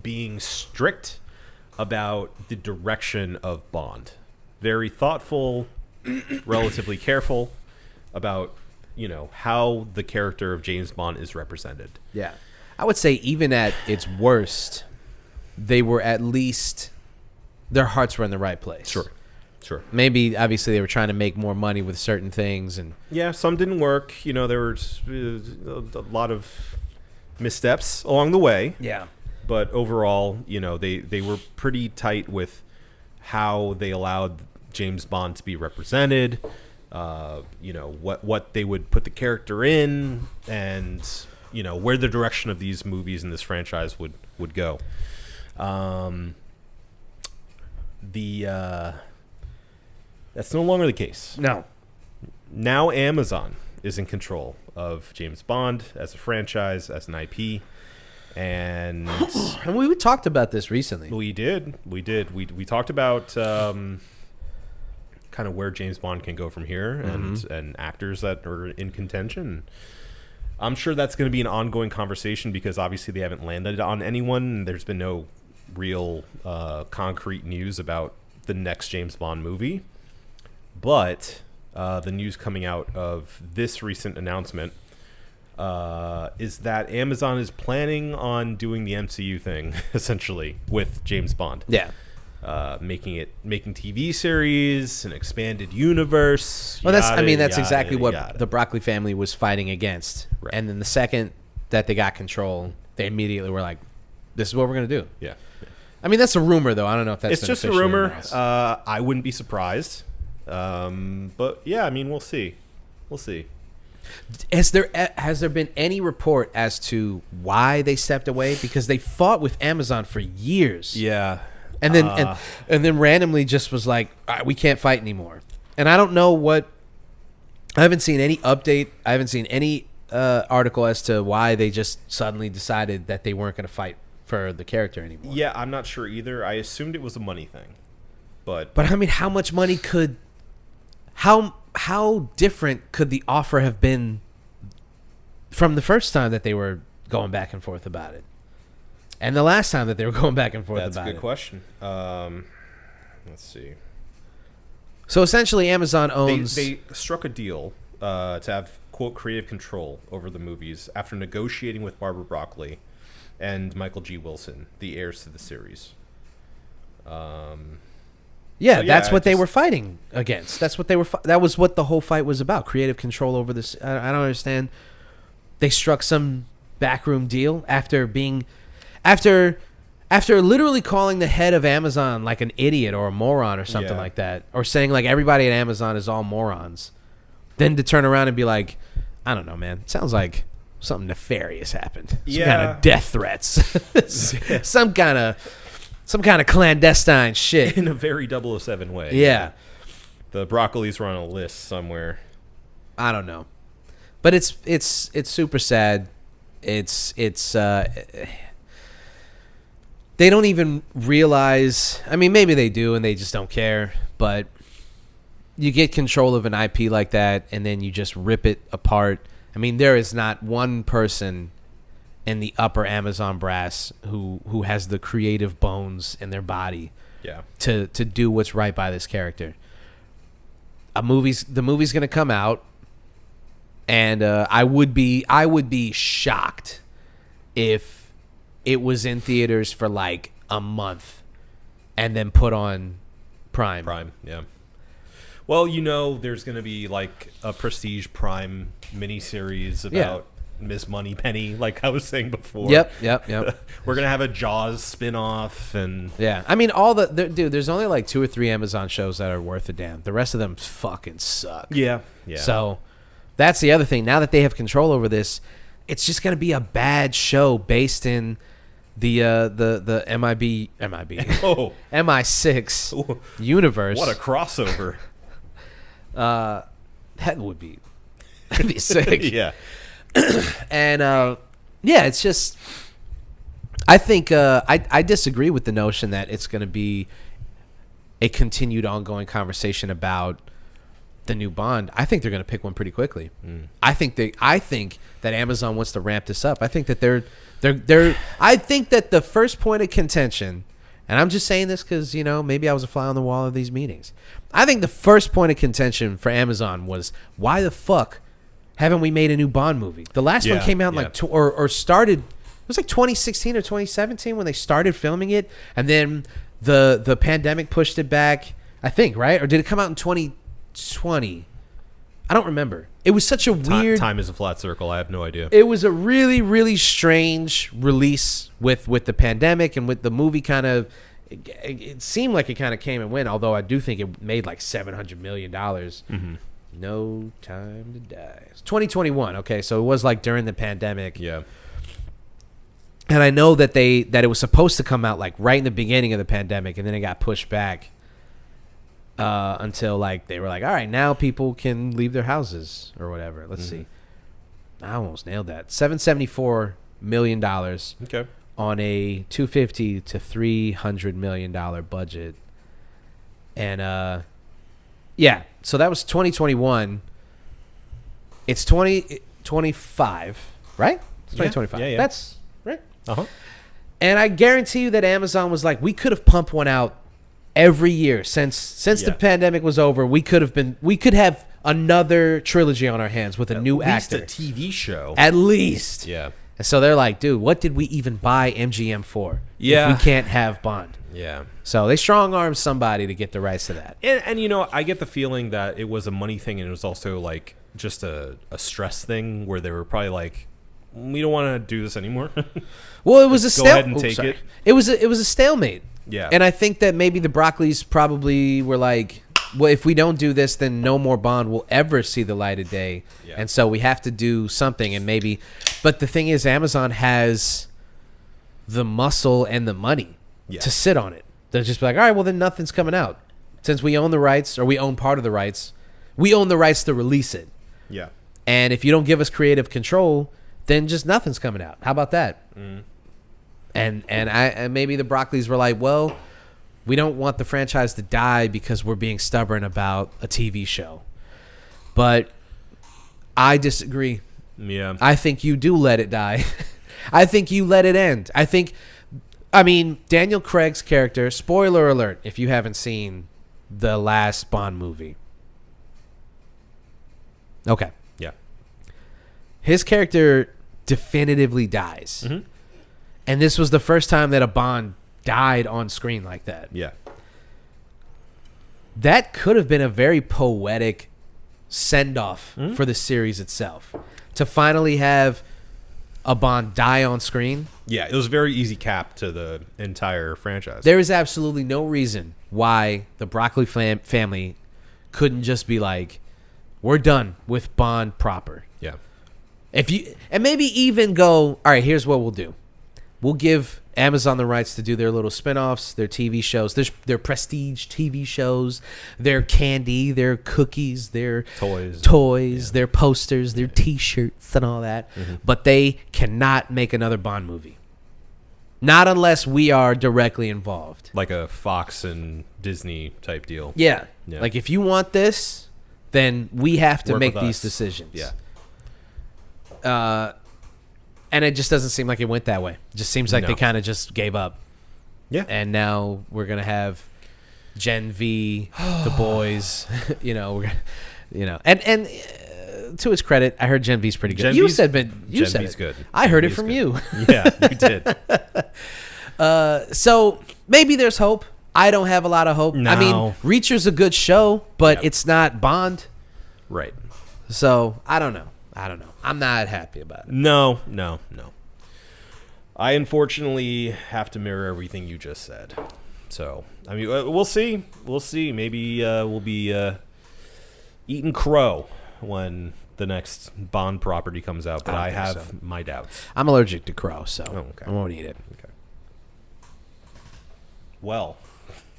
being strict about the direction of Bond. Very thoughtful, relatively careful about, how the character of James Bond is represented. Yeah. I would say even at its worst, they were at least, their hearts were in the right place. Sure. Maybe, obviously, they were trying to make more money with certain things. And yeah, some didn't work. There were a lot of missteps along the way. Yeah. But overall, they were pretty tight with how they allowed James Bond to be represented, what they would put the character in, and, where the direction of these movies and this franchise would go. That's no longer the case. No. Now Amazon is in control of James Bond as a franchise, as an IP. And we talked about this recently. We did. We talked about kind of where James Bond can go from here, and actors that are in contention. I'm sure that's going to be an ongoing conversation because obviously they haven't landed on anyone. There's been no real concrete news about the next James Bond movie. But the news coming out of this recent announcement is that Amazon is planning on doing the MCU thing, essentially, with James Bond. Yeah. Making TV series, an expanded universe. Well, that's exactly what the Broccoli family was fighting against. Right. And then the second that they got control, they immediately were like, this is what we're going to do. Yeah. That's a rumor, though. I don't know if that's It's just a rumor. I wouldn't be surprised. But yeah, we'll see. Has there been any report as to why they stepped away? Because they fought with Amazon for years. Yeah. And then randomly just was like, all right, we can't fight anymore. And I don't know what. I haven't seen any update. I haven't seen any article as to why they just suddenly decided that they weren't going to fight for the character anymore. Yeah, I'm not sure either. I assumed it was a money thing, but how much money could? How different could the offer have been from the first time that they were going back and forth about it, and the last time that they were going back and forth about it? That's a good question. Let's see. So essentially, Amazon owns. They struck a deal to have, quote, creative control over the movies after negotiating with Barbara Broccoli and Michael G. Wilson, the heirs to the series. That's what they were fighting against. That's what they were. That was what the whole fight was about. Creative control over this. I don't understand. They struck some backroom deal after literally calling the head of Amazon like an idiot or a moron or something like that, or saying like everybody at Amazon is all morons. Then to turn around and be like, I don't know, man. It sounds like something nefarious happened. Some kind of death threats. Some kind of clandestine shit. In a very 007 way. Yeah. The Broccolis were on a list somewhere. I don't know. But it's super sad. It's they don't even realize. Maybe they do and they just don't care, but you get control of an IP like that and then you just rip it apart I mean, there is not one person in the upper Amazon brass who has the creative bones in their body to do what's right by this character. The movie's gonna come out, and I would be shocked if it was in theaters for like a month and then put on Prime. Yeah. Well, there's going to be like a Prestige Prime miniseries about Miss Moneypenny, like I was saying before. Yep. We're going to have a Jaws spin-off. And yeah. I mean, dude, there's only like 2 or 3 Amazon shows that are worth a damn. The rest of them fucking suck. Yeah. So that's the other thing. Now that they have control over this, it's just going to be a bad show based in the MI6 universe. What a crossover. That'd be sick. Yeah. And it's just, I think I disagree with the notion that it's going to be a continued ongoing conversation about the new Bond. I think they're going to pick one pretty quickly. I think that Amazon wants to ramp this up. I think that I think that the first point of contention, and I'm just saying this because, maybe I was a fly on the wall of these meetings. I think the first point of contention for Amazon was, why the fuck haven't we made a new Bond movie? The last one came out or started, it was like 2016 or 2017 when they started filming it, and then the pandemic pushed it back, I think, right? Or did it come out in 2020? I don't remember. It was such a weird... Time is a flat circle. I have no idea. It was a really, really strange release with the pandemic, and with the movie kind of... It seemed like it kind of came and went, although I do think it made like $700 million. Mm-hmm. No Time to Die. It's 2021, okay? So it was like during the pandemic. Yeah. And I know that it was supposed to come out like right in the beginning of the pandemic, and then it got pushed back until like they were like, all right, now people can leave their houses or whatever. Let's see. I almost nailed that. $774 million. Okay. On a $250 to $300 million budget. And so that was 2021. It's 2025, right? It's 2025. Yeah. That's right. Uh-huh. And I guarantee you that Amazon was like, we could have pumped one out every year since the pandemic was over. We could have another trilogy on our hands with a new actor. At least a TV show. At least. Yeah. And so they're like, dude, what did we even buy MGM for? Yeah. If we can't have Bond. Yeah. So they strong-armed somebody to get the rights to that. And I get the feeling that it was a money thing, and it was also like just a stress thing where they were probably like, we don't want to do this anymore. Well, it was a go ahead and take it. It was a stalemate. Yeah. And I think that maybe the Broccoli's probably were like, well, if we don't do this, then no more Bond will ever see the light of day. Yeah. And so we have to do something, and maybe. But the thing is, Amazon has the muscle and the money to sit on it. They'll just be like, all right, well, then nothing's coming out. Since we own the rights, or we own part of the rights, we own the rights to release it. Yeah. And if you don't give us creative control, then just nothing's coming out. How about that? Mm. And maybe the Broccoli's were like, well, we don't want the franchise to die because we're being stubborn about a TV show. But I disagree. Yeah. I think you do let it die. I think you let it end. I mean, Daniel Craig's character, spoiler alert, if you haven't seen the last Bond movie. Okay. Yeah. His character definitively dies. Mm-hmm. And this was the first time that a Bond died on screen like that. Yeah. That could have been a very poetic send-off for the series itself. To finally have a Bond die on screen. Yeah, it was a very easy cap to the entire franchise. There is absolutely no reason why the Broccoli family couldn't just be like, we're done with Bond proper. Yeah. And maybe even go, all right, here's what we'll do. We'll give Amazon the rights to do their little spinoffs, their TV shows, their prestige TV shows, their candy, their cookies, their toys, their posters, their T-shirts, and all that. Mm-hmm. But they cannot make another Bond movie. Not unless we are directly involved. Like a Fox and Disney type deal. Yeah. Like if you want this, then we have to make these decisions. Yeah. And it just doesn't seem like it went that way. It just seems like No. they kind of just gave up. Yeah. And now we're gonna have Gen V, the boys. And to his credit, I heard Gen V's pretty good. Gen You V's- said Gen V's it. good. I heard Gen it V's from good. you. Yeah, you did. So maybe there's hope. I don't have a lot of hope. I mean, No. Reacher's a good show, but Yep. it's not Bond. Right. So I don't know. I'm not happy about it. No. I unfortunately have to mirror everything you just said. So, I mean, we'll see. We'll see. Maybe we'll be eating crow when the next Bond property comes out, but I I don't think have so. my doubts. I'm allergic to crow, so okay. I won't eat it. Okay. Well,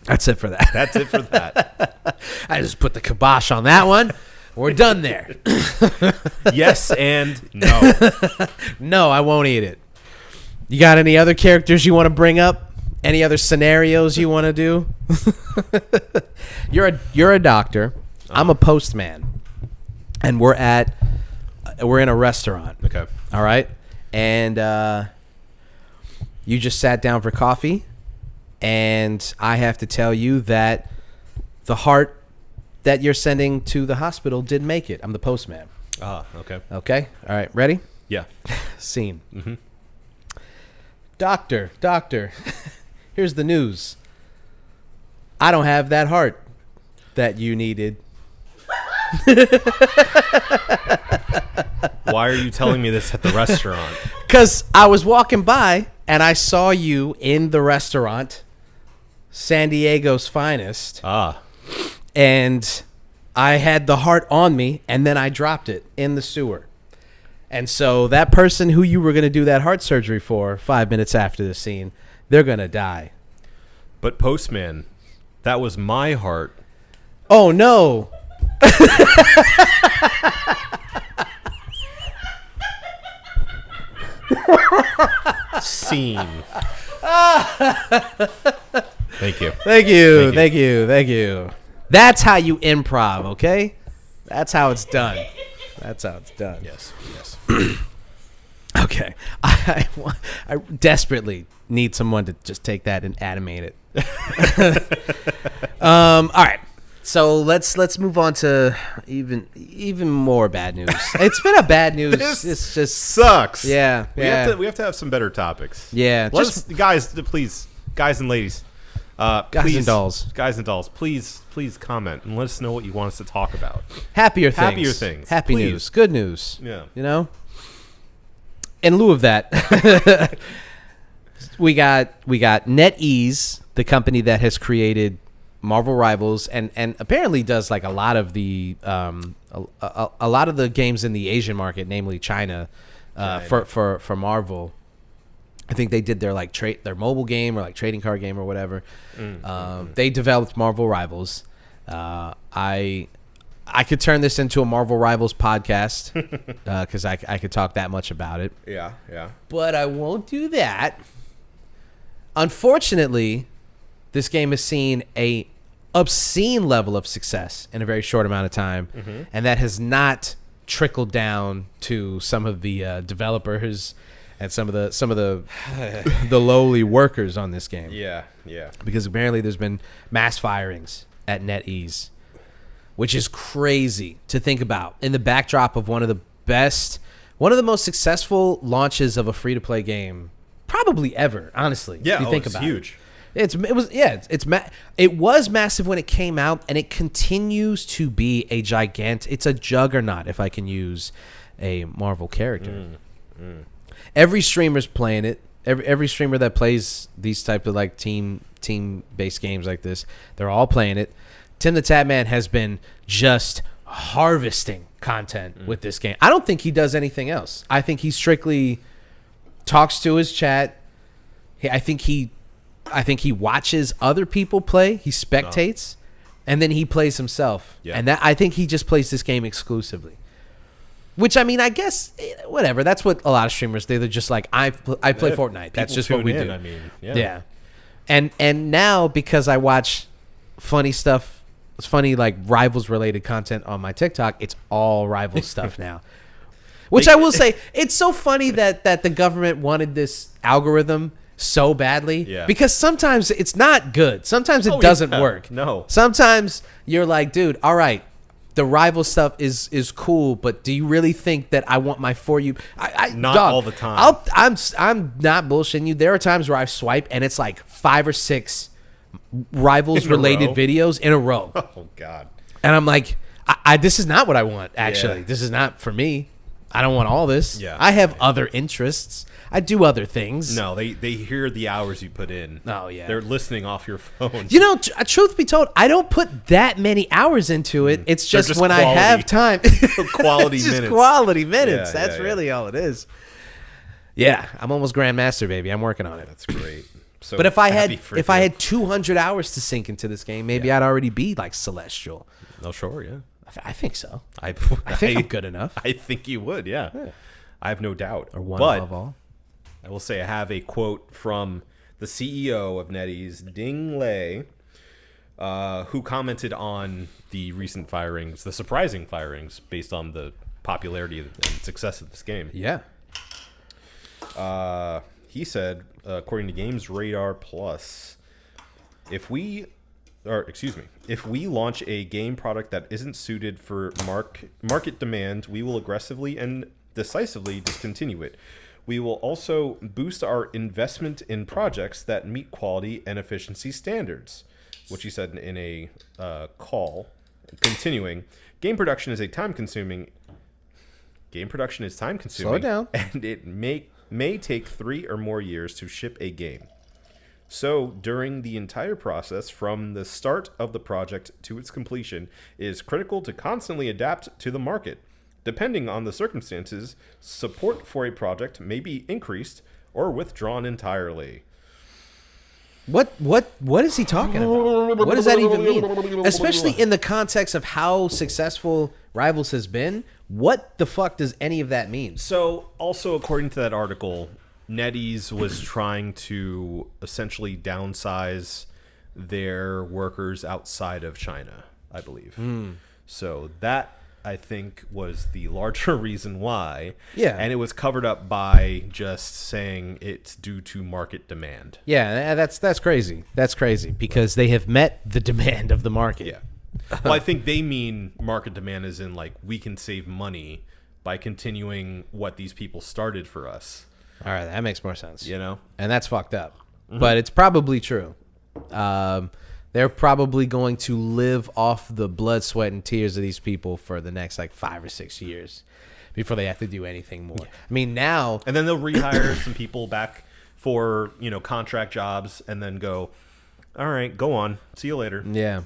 That's it for that. that's it for that. I just put the kibosh on that one. We're done there. Yes and no. No, I won't eat it. You got any other characters you want to bring up? Any other scenarios you want to do? You're a doctor. I'm a postman, and we're in a restaurant. Okay. All right, and you just sat down for coffee, and I have to tell you that the heart that you're sending to the hospital didn't make it. I'm the postman. Okay. Okay. All right. Ready? Yeah. Scene. Doctor, here's the news. I don't have that heart that you needed. Why are you telling me this at the restaurant? Because I was walking by and I saw you in the restaurant, San Diego's finest, and I had the heart on me, and then I dropped it in the sewer. And so that person who you were going to do that heart surgery for 5 minutes after the scene, they're going to die. But postman, that was my heart. Oh, no. Scene. Thank you. Thank you. That's how you improv, okay? That's how it's done. Yes. Okay. I desperately need someone to just take that and animate it. All right. So let's move on to even more bad news. It's been a bad news. It's just Sucks. yeah. We have to have some better topics. Yeah, Let's, guys and ladies. Guys and dolls. Guys and dolls. Please comment and let us know what you want us to talk about. Happier things. Happy Please. news. Good news. Yeah. You know? In lieu of that, we got NetEase, the company that has created Marvel Rivals and apparently does like a lot of the a lot of the games in the Asian market, namely China, for Marvel. I think they did their like their mobile game or like trading card game or whatever. They developed Marvel Rivals. I could turn this into a Marvel Rivals podcast because I could talk that much about it. Yeah. But I won't do that. Unfortunately, this game has seen a obscene level of success in a very short amount of time, and that has not trickled down to some of the developers and some of the the lowly workers on this game. Yeah. Because apparently there's been mass firings at NetEase, which is crazy to think about in the backdrop of one of the most successful launches of a free-to-play game probably ever, honestly. Yeah. if you think it's about huge. it. It was massive when it came out, and it continues to be it's a juggernaut, if I can use a Marvel character. Every streamer's playing it. Every streamer that plays these type of like team based games like this, they're all playing it. Tim the Tatman has been just harvesting content with this game. I don't think he does anything else. I think he strictly talks to his chat. I think he watches other people play. He spectates, and then he plays himself. Yeah. And I think he just plays this game exclusively. Which, I mean, I guess, whatever. That's what a lot of streamers do. They're just like, I play Fortnite. That's just what we do. I mean, Yeah. And now, because I watch funny stuff, it's funny, like, Rivals-related content on my TikTok, it's all Rivals stuff now. Which I will say, it's so funny that the government wanted this algorithm so badly. Yeah. Because sometimes it's not good. Sometimes it doesn't work. No. Sometimes you're like, dude, all right, the rival stuff is cool, but do you really think that I want my For You? Not all the time. I'm not bullshitting you. There are times where I swipe and it's like 5 or 6 rivals related videos in a row. Oh God. And I'm like, this is not what I want, actually. Yeah. This is not for me. I don't want all this. Yeah. I have other interests. I do other things. No, they hear the hours you put in. Oh, yeah. They're listening off your phone. You know, truth be told, I don't put that many hours into it. It's just, just when I have time. Quality It's just minutes. quality minutes. Yeah, That's yeah. really all it is. Yeah, I'm almost Grandmaster, baby. I'm working on it. That's great. So But if I happy had for if you. I had 200 hours to sink into this game, maybe I'd already be like Celestial. Oh, sure, yeah. I think so. I think I'm good enough. I think you would, yeah. I have no doubt. Or one but above all. I will say I have a quote from the CEO of NetEase, Ding Lei, who commented on the recent firings, the surprising firings, based on the popularity and success of this game. Yeah. He said, according to Games Radar Plus, if we launch a game product that isn't suited for market demand, we will aggressively and decisively discontinue it. We will also boost our investment in projects that meet quality and efficiency standards, which he said in a call. Continuing, game production is time consuming. Slow down. And it may take 3 or more years to ship a game. So, during the entire process, from the start of the project to its completion, it is critical to constantly adapt to the market. Depending on the circumstances, support for a project may be increased or withdrawn entirely. What is he talking about? What does that even mean? Especially in the context of how successful Rivals has been. What the fuck does any of that mean? So, also according to that article, NetEase was trying to essentially downsize their workers outside of China, I believe. So that, I think, was the larger reason why. Yeah. And it was covered up by just saying it's due to market demand. Yeah, that's crazy. That's crazy because they have met the demand of the market. Yeah. Well, I think they mean market demand as in, like, we can save money by continuing what these people started for us. All right, that makes more sense. You know? And that's fucked up. But it's probably true. They're probably going to live off the blood, sweat, and tears of these people for the next, like, 5 or 6 years before they have to do anything more. Yeah. I mean, now... And then they'll rehire some people back for, contract jobs and then go, all right, go on. See you later. Yeah.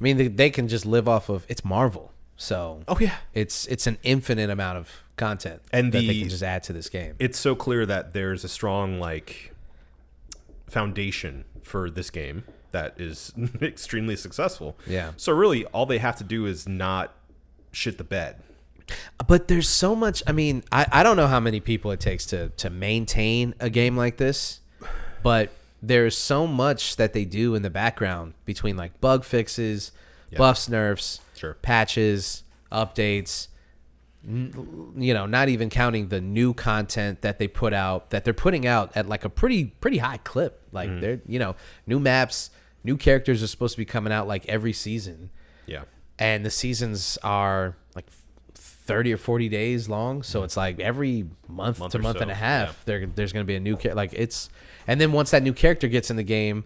I mean, they can just live off of... It's Marvel. So... Oh, yeah. It's an infinite amount of content and that they can just add to this game. It's so clear that there's a strong, like, foundation for this game that is extremely successful. Yeah. So really, all they have to do is not shit the bed. But there's so much... I mean, I don't know how many people it takes to maintain a game like this, but there's so much that they do in the background between, like, bug fixes, buffs, nerfs, patches, updates, not even counting the new content that they put out, that they're putting out at, like, a pretty high clip. Like, they're, new maps, new characters are supposed to be coming out, like, every season. Yeah. And the seasons are, like, 30 or 40 days long, so it's like every month to month and a half there's going to be a new character. Like, it's... And then once that new character gets in the game,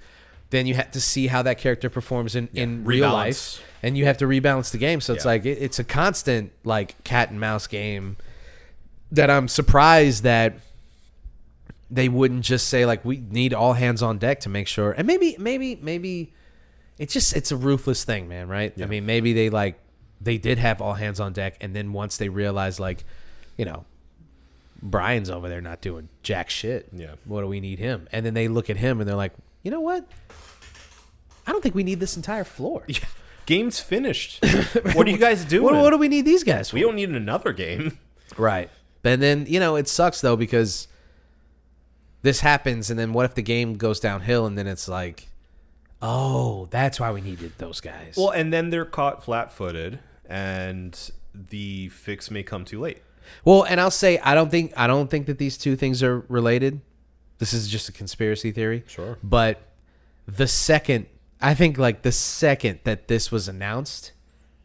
then you have to see how that character performs in real life, and you have to rebalance the game. So it's like it's a constant, like, cat and mouse game that I'm surprised that they wouldn't just say, like, we need all hands on deck to make sure. And maybe it's a ruthless thing, man, right? I mean, maybe they did have all hands on deck, and then once they realized, like, Brian's over there not doing jack shit. Yeah. What do we need him? And then they look at him and they're like, you know what? I don't think we need this entire floor. Yeah. Game's finished. What are you guys doing? What do we need these guys for? We don't need another game. Right. And then, it sucks, though, because this happens, and then what if the game goes downhill, and then it's like, oh, that's why we needed those guys. Well, and then they're caught flat-footed, and the fix may come too late. Well, and I'll say I don't think that these two things are related. This is just a conspiracy theory. Sure. But the second that this was announced,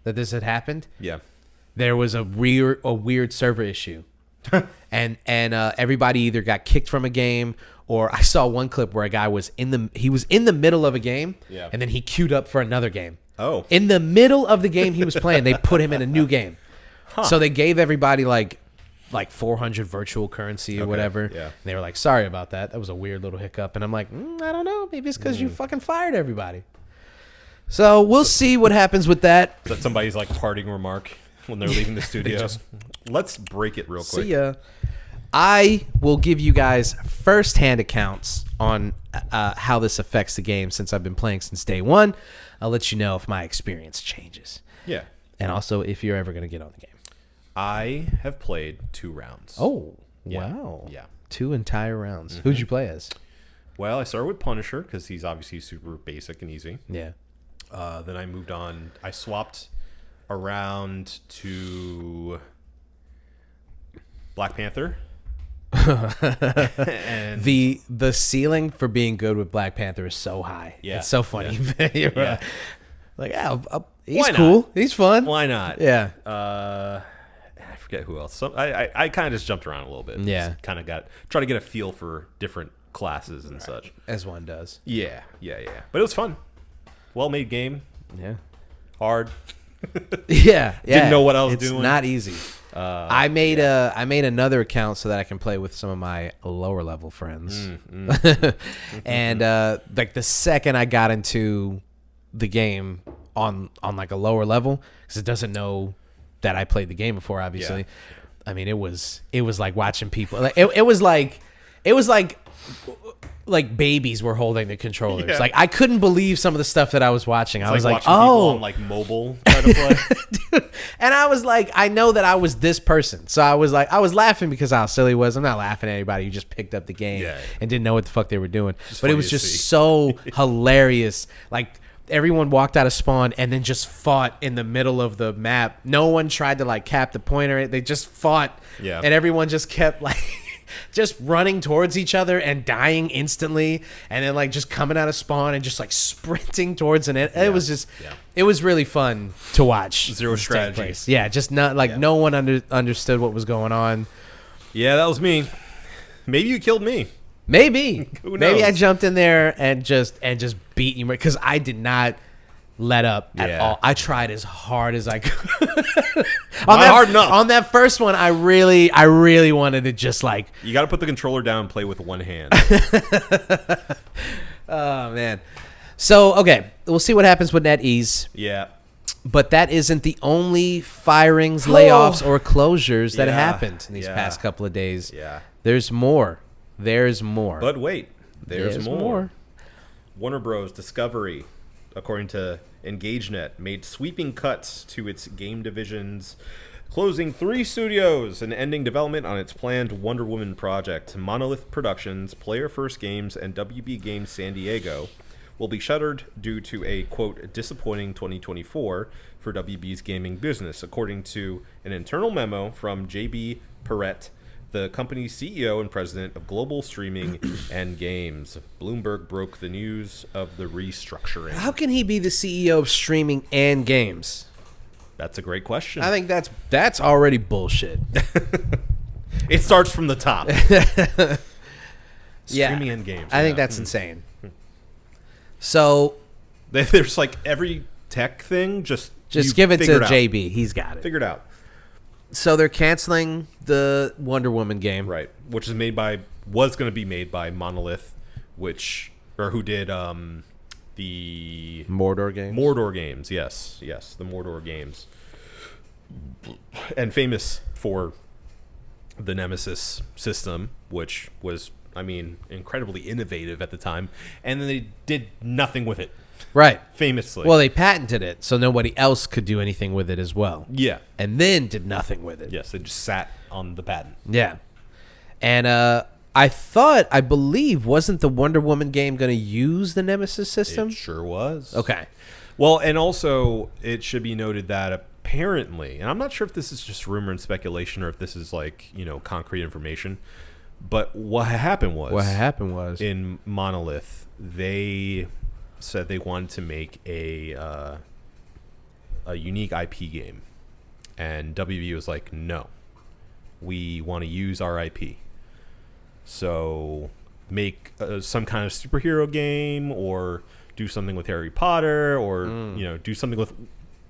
that this had happened, Yeah. there was a weird server issue. and everybody either got kicked from a game, or I saw one clip where a guy was in the middle of a game, Yeah. and then he queued up for another game. Oh. In the middle of the game he was playing, they put him in a new game. So they gave everybody like 400 virtual currency or whatever. Yeah. And they were like, sorry about that. That was a weird little hiccup. And I'm like, I don't know. Maybe it's because you fucking fired everybody. So we'll see what happens with that. Is that somebody's like parting remark when they're leaving the studio? Let's break it real quick. See ya. I will give you guys first-hand accounts on how this affects the game since I've been playing since day one. I'll let you know if my experience changes. Yeah. And also if you're ever going to get on the game. I have played 2 rounds. Oh, Yeah. wow. Yeah. 2 entire rounds. Who'd you play as? Well, I started with Punisher because he's obviously super basic and easy. Yeah. Then I moved on. I swapped around to Black Panther. And The ceiling for being good with Black Panther is so high. Yeah. It's so funny. Yeah. Like, he's Why not? cool. He's fun. why not? Yeah. I forget who else. I kind of just jumped around a little bit. Yeah. Kind of try to get a feel for different classes and such. As one does. Yeah. But it was fun. Well-made game. Yeah. Hard. Yeah. Didn't know what I was it's doing. Not easy. I made another account so that I can play with some of my lower level friends. And like the second I got into the game on like a lower level, because it doesn't know that I played the game before, obviously. Yeah. I mean, it was like watching people. Like it was like babies were holding the controllers. Yeah. Like I couldn't believe some of the stuff that I was watching. I was like, watching people oh, on like mobile try to play. Dude. And I was like, I know that I was this person. So I was laughing because how silly it was. I'm not laughing at anybody who just picked up the game and didn't know what the fuck they were doing. But it funny was to just see. so hilarious. Like everyone walked out of spawn and then just fought in the middle of the map. No one tried to like cap the point or anything. They just fought. Yeah. And everyone just kept like just running towards each other and dying instantly, and then like just coming out of spawn and just like sprinting towards it. It was just, it was really fun to watch. Zero this take strategy. place. Yeah, just not like no one understood what was going on. Yeah, that was me. Maybe you killed me. Maybe, Who maybe I knows? jumped in there and just beat you because I did not let up at Yeah. all. I tried as hard as I could. Hard enough. On that first one, I really wanted to just like. You got to put the controller down and play with one hand. Oh man. So okay, we'll see what happens with NetEase. Yeah. But that isn't the only firings, layoffs, or closures that Yeah. happened in these Yeah. past couple of days. Yeah. There's more. There's more. But wait, there's more. more. Warner Bros. Discovery, according to EngageNet, made sweeping cuts to its game divisions, closing 3 studios and ending development on its planned Wonder Woman project. Monolith Productions, Player First Games, and WB Games San Diego will be shuttered due to a, quote, disappointing 2024 for WB's gaming business, according to an internal memo from JB Perrette, the company's CEO and president of global streaming and games. Bloomberg broke the news of the restructuring. How can he be the CEO of streaming and games? That's a great question. I think that's already bullshit. It starts from the top. Yeah. Streaming and games. I think yeah. that's insane. So There's like every tech thing, just you give it to figure out. JB. He's got it. Figure it out. So they're canceling the Wonder Woman game. Right. Which was going to be made by Monolith, who did the Mordor game. Mordor games. Yes, the Mordor games. And famous for the Nemesis system, which was, I mean, incredibly innovative at the time. And then they did nothing with it, Right. famously. Well, they patented it, so nobody else could do anything with it as well. yeah. And then did nothing with it. Yes, they just sat on the patent. Yeah. And I believe, wasn't the Wonder Woman game going to use the Nemesis system? It sure was. Okay. Well, and also, it should be noted that apparently, and I'm not sure if this is just rumor and speculation or if this is like, concrete information, but what happened was in Monolith, they said they wanted to make a unique IP game, and WB was like, no, we want to use our IP. So make some kind of superhero game, or do something with Harry Potter, or do something with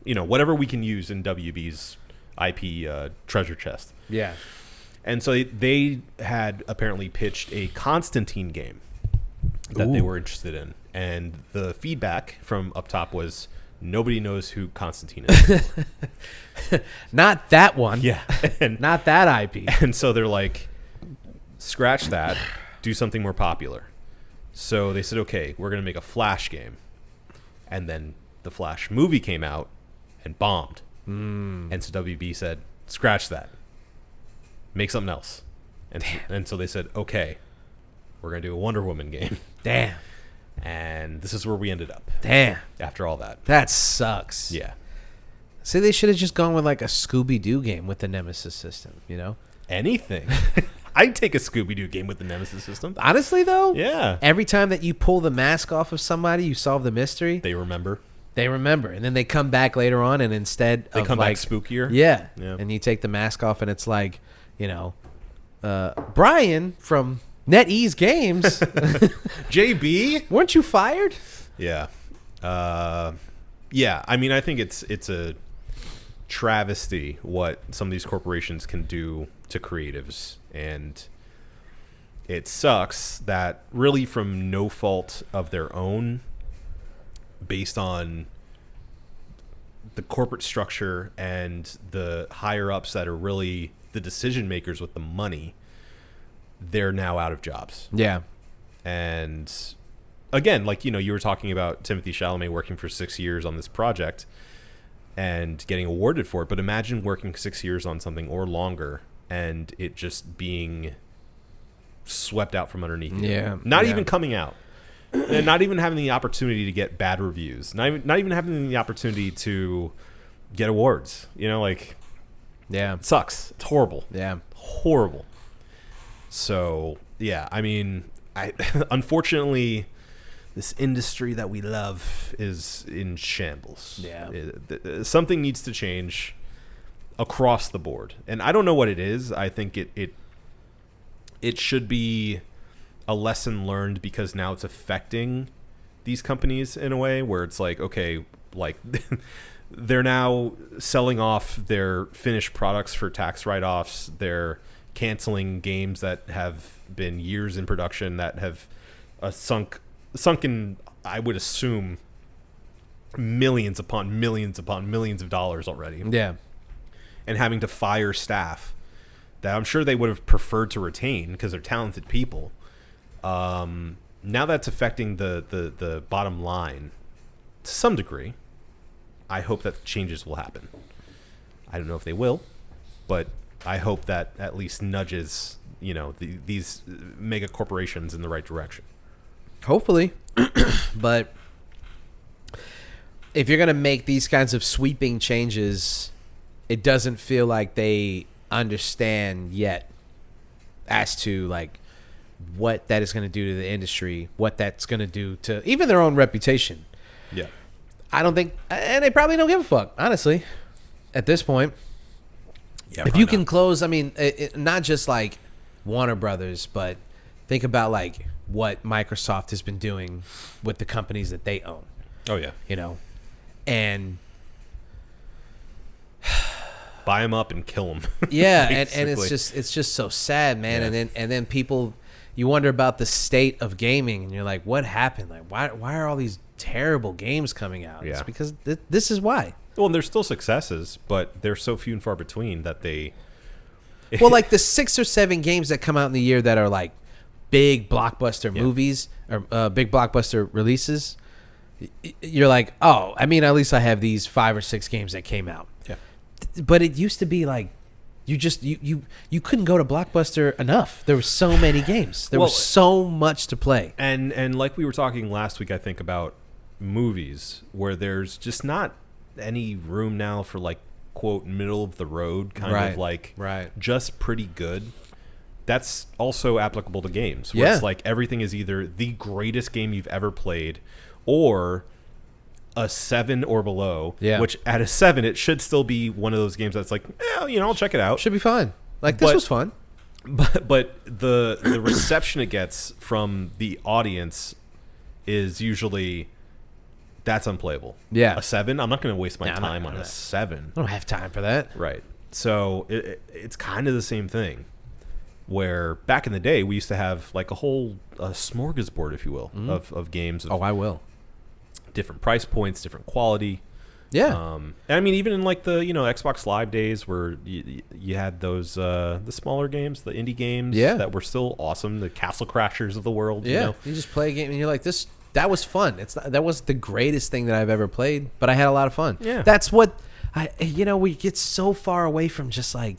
whatever we can use in WB's IP treasure chest. Yeah. And so they had apparently pitched a Constantine game that they were interested in, and the feedback from up top was nobody knows who Constantine is. Not that one. Yeah. And not that IP. And so they're like, scratch that, do something more popular. So they said, okay, we're going to make a Flash game. And then the Flash movie came out and bombed. And so WB said, scratch that. Make something else. And so they said, okay, we're going to do a Wonder Woman game. Damn. And this is where we ended up. Damn. After all that. That sucks. Yeah. See, they should have just gone with like a Scooby-Doo game with the Nemesis system, Anything. I'd take a Scooby-Doo game with the Nemesis system. Honestly, though? Yeah. Every time that you pull the mask off of somebody, you solve the mystery. They remember. And then they come back later on, and instead they come back spookier. Yeah. Yeah. And you take the mask off, and it's like, Brian from NetEase Games. JB? Weren't you fired? Yeah. Yeah. I mean, I think it's a travesty what some of these corporations can do to creatives, and it sucks that really from no fault of their own, based on the corporate structure and the higher ups that are really the decision makers with the money, they're now out of jobs. Yeah. And again, like, you were talking about Timothée Chalamet working for 6 years on this project and getting awarded for it. But imagine working 6 years on something or longer and it just being swept out from underneath you. Yeah. Not even coming out. And not even having the opportunity to get bad reviews. Not even having the opportunity to get awards. Yeah. It sucks. It's horrible. Yeah. Horrible. So, yeah, I mean, unfortunately, this industry that we love is in shambles. Yeah. Something needs to change across the board. And I don't know what it is. I think it should be a lesson learned, because now it's affecting these companies in a way where it's like, okay, like they're now selling off their finished products for tax write-offs. They're canceling games that have been years in production that have sunken, I would assume, millions upon millions upon millions of dollars already. Yeah. And having to fire staff that I'm sure they would have preferred to retain because they're talented people. Now that's affecting the bottom line to some degree. I hope that changes will happen. I don't know if they will, but I hope that at least nudges, these mega corporations in the right direction. Hopefully. But if you're going to make these kinds of sweeping changes, it doesn't feel like they understand yet as to like what that is going to do to the industry, what that's going to do to even their own reputation. Yeah. I don't think, and they probably don't give a fuck, honestly, at this point. Yeah, if you can close, I mean, not just like Warner Brothers, but think about like what Microsoft has been doing with the companies that they own. Oh yeah. And buy them up and kill them. Yeah, and it's just so sad, man. Yeah. And then people, you wonder about the state of gaming, and you're like, what happened? Like, why are all these terrible games coming out? Yeah. It's because this is why. Well, and there's still successes, but they're so few and far between that they. Well, like the 6 or 7 games that come out in the year that are like big blockbuster movies or big blockbuster releases, you're like, oh, I mean, at least I have these 5 or 6 games that came out. Yeah. But it used to be like you couldn't go to Blockbuster enough. There were so many games. There was so much to play. And like we were talking last week, I think, about movies where there's just not any room now for like quote middle of the road kind Right, of like right. just pretty good. That's also applicable to games where it's like everything is either the greatest game you've ever played or a 7 or below, which at a 7 it should still be one of those games that's like, I'll check it out. Should be fun. Like this was fun. But the reception it gets from the audience is usually that's unplayable. Yeah. A 7, I'm not going to waste my time on a 7. I don't have time for that. Right. So it's kind of the same thing. Where back in the day we used to have like a whole smorgasbord, if you will, of games. I will. Different price points, different quality. Yeah. And I mean, even in like the Xbox Live days where you had those the smaller games, the indie games that were still awesome, the Castle Crashers of the world. Yeah. You just play a game and you're like, that was fun. That was the greatest thing that I've ever played, but I had a lot of fun. Yeah. That's what we get so far away from just like,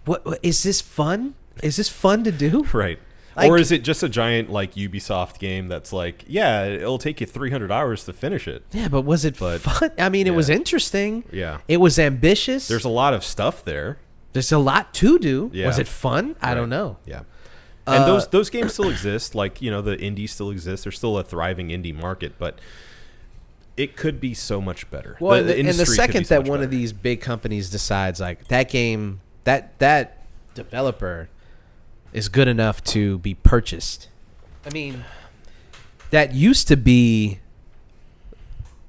what is this fun? Is this fun to do? Right. Like, or is it just a giant like Ubisoft game that's like, it'll take you 300 hours to finish it? Yeah, but was it fun? I mean, it was interesting. Yeah. It was ambitious. There's a lot of stuff there. There's a lot to do. Yeah. Was it fun? I don't know. Yeah. And those games still exist. Like, the indie still exists. There's still a thriving indie market, but it could be so much better. Well, and the industry second could be so that much one better. of these big companies decides like that game, that developer is good enough to be purchased. I mean, that used to be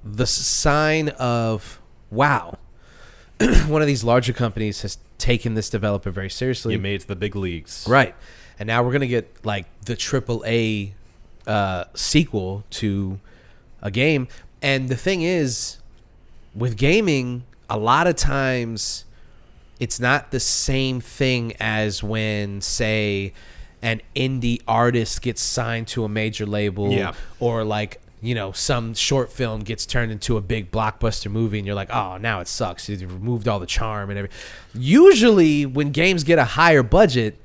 the sign of, wow, one of these larger companies has taken this developer very seriously. You made it to the big leagues. Right. And now we're going to get like the AAA sequel to a game. And the thing is, with gaming, a lot of times it's not the same thing as when, say, an indie artist gets signed to a major label or like, some short film gets turned into a big blockbuster movie and you're like, oh, now it sucks. You've removed all the charm and everything. Usually when games get a higher budget,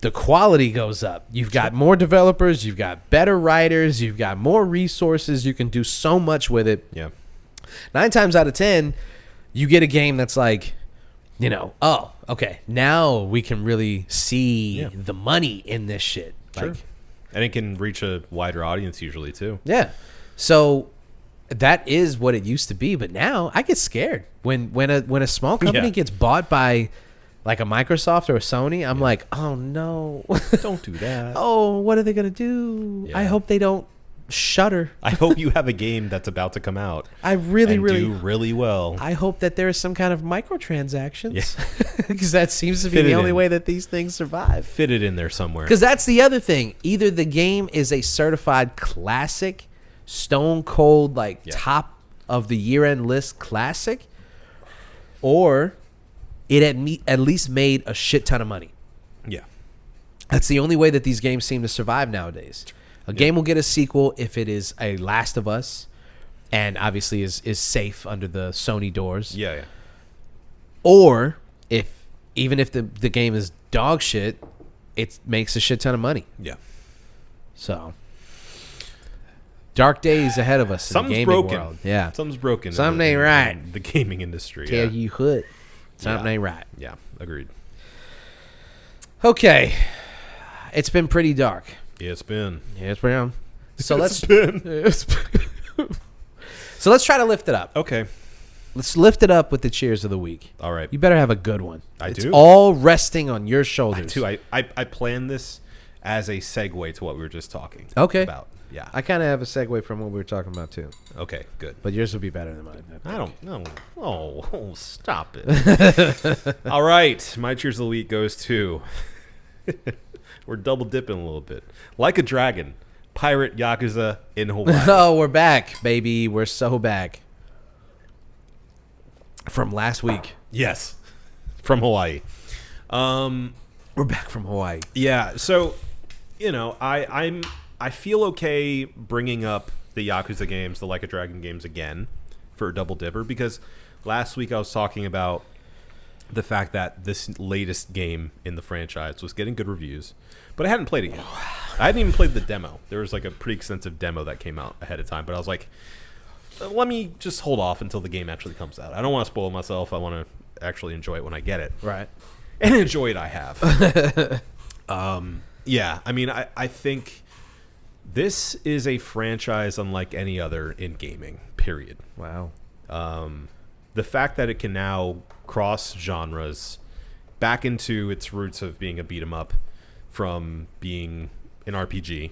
the quality goes up. You've got more developers, you've got better writers, you've got more resources. You can do so much with it. Yeah. 9 times out of 10, you get a game that's like, oh, okay, now we can really see the money in this shit. Sure. Like, and it can reach a wider audience usually too. yeah. So that is what it used to be, but now I get scared when a small company gets bought by like a Microsoft or a Sony. I'm like, oh no, Don't do that. oh, what are they gonna do? Yeah. I hope they don't shutter. I hope you have a game that's about to come out. I really, and really do really well. I hope that there is some kind of microtransactions because that seems to be Fit the it only in. way that these things survive. Fit it in there somewhere. Because that's the other thing. Either the game is a certified classic, stone cold, like top of the year-end list classic, or it at least made a shit ton of money. Yeah. That's the only way that these games seem to survive nowadays. A game will get a sequel if it is a Last of Us, and obviously is safe under the Sony doors. Yeah, yeah. Or even if the game is dog shit, it makes a shit ton of money. Yeah. So dark days ahead of us in the Something's gaming broken. world. Yeah. Something's broken. Something ain't right. In the gaming industry. Tell you what. Something Yeah. ain't right. Yeah, agreed. Okay. It's been pretty dark. Yeah, it's been. Yeah, it's been. So It's been. So let's try to lift it up. Okay. Let's lift it up with the cheers of the week. All right. You better have a good one. It's all resting on your shoulders. I planned this as a segue to what we were just talking about. Yeah. I kind of have a segue from what we were talking about too. Okay, good. But yours will be better than mine. I don't know. Oh, stop it. All right. My cheers of the week goes to... We're double dipping a little bit. Like a Dragon, Pirate Yakuza in Hawaii. Oh, we're back, baby. We're so back. From last week. Yes. From Hawaii. We're back from Hawaii. Yeah, so, I feel okay bringing up the Yakuza games, the Like a Dragon games again for a double dipper, because last week I was talking about the fact that this latest game in the franchise was getting good reviews, but I hadn't played it yet. I hadn't even played the demo. There was like a pretty extensive demo that came out ahead of time, but I was like, let me just hold off until the game actually comes out. I don't want to spoil myself. I want to actually enjoy it when I get it. Right. And enjoy it I have. Yeah, I mean, I think this is a franchise unlike any other in gaming, period. Wow. The fact that it can now cross genres back into its roots of being a beat 'em up from being an RPG,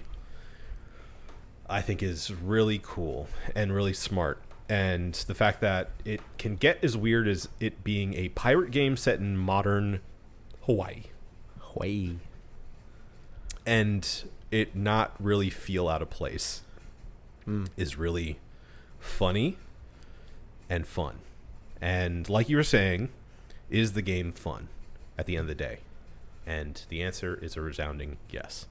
I think is really cool and really smart. And the fact that it can get as weird as it being a pirate game set in modern Hawaii. And it not really feel out of place is really funny and fun. And like you were saying, is the game fun at the end of the day? And the answer is a resounding yes.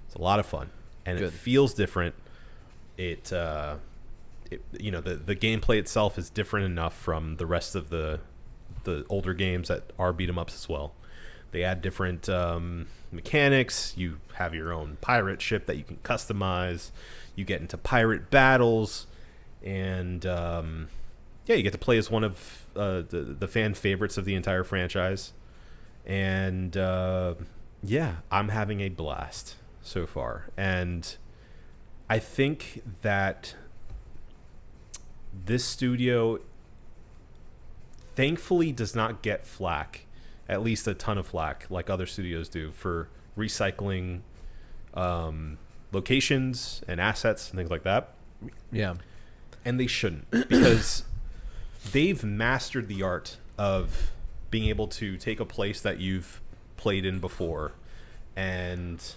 It's a lot of fun, and Good. it feels different. The gameplay itself is different enough from the rest of the older games that are beat 'em ups as well. They add different mechanics. You have your own pirate ship that you can customize. You get into pirate battles, and you get to play as one of the fan favorites of the entire franchise. And I'm having a blast so far. And I think that this studio thankfully does not get flack, at least a ton of flack, like other studios do, for recycling locations and assets and things like that. Yeah. And they shouldn't, because they've mastered the art of being able to take a place that you've played in before and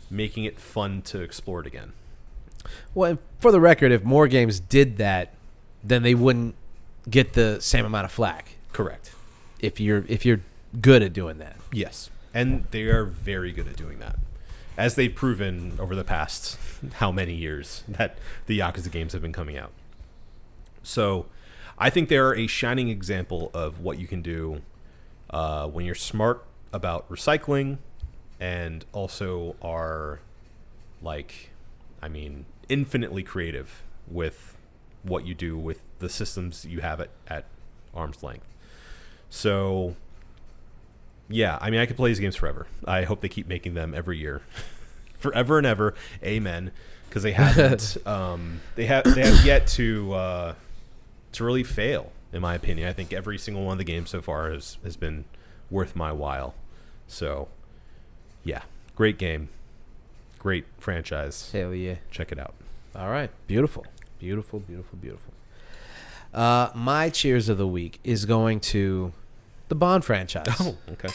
making it fun to explore it again. Well, and for the record, if more games did that, then they wouldn't get the same amount of flack. Correct. If you're good at doing that. Yes. And they are very good at doing that, as they've proven over the past how many years that the Yakuza games have been coming out. So I think they're a shining example of what you can do when you're smart about recycling and also are, infinitely creative with what you do with the systems you have at arm's length. So, yeah, I mean, I could play these games forever. I hope they keep making them every year. Forever and ever. Amen. Because they haven't, they have yet to really fail, in my opinion. I think every single one of the games so far has been worth my while. So, yeah, great game. Great franchise. Hell yeah. Check it out. All right. Beautiful. Beautiful, beautiful, beautiful. My cheers of the week is going to the Bond franchise. Oh, okay.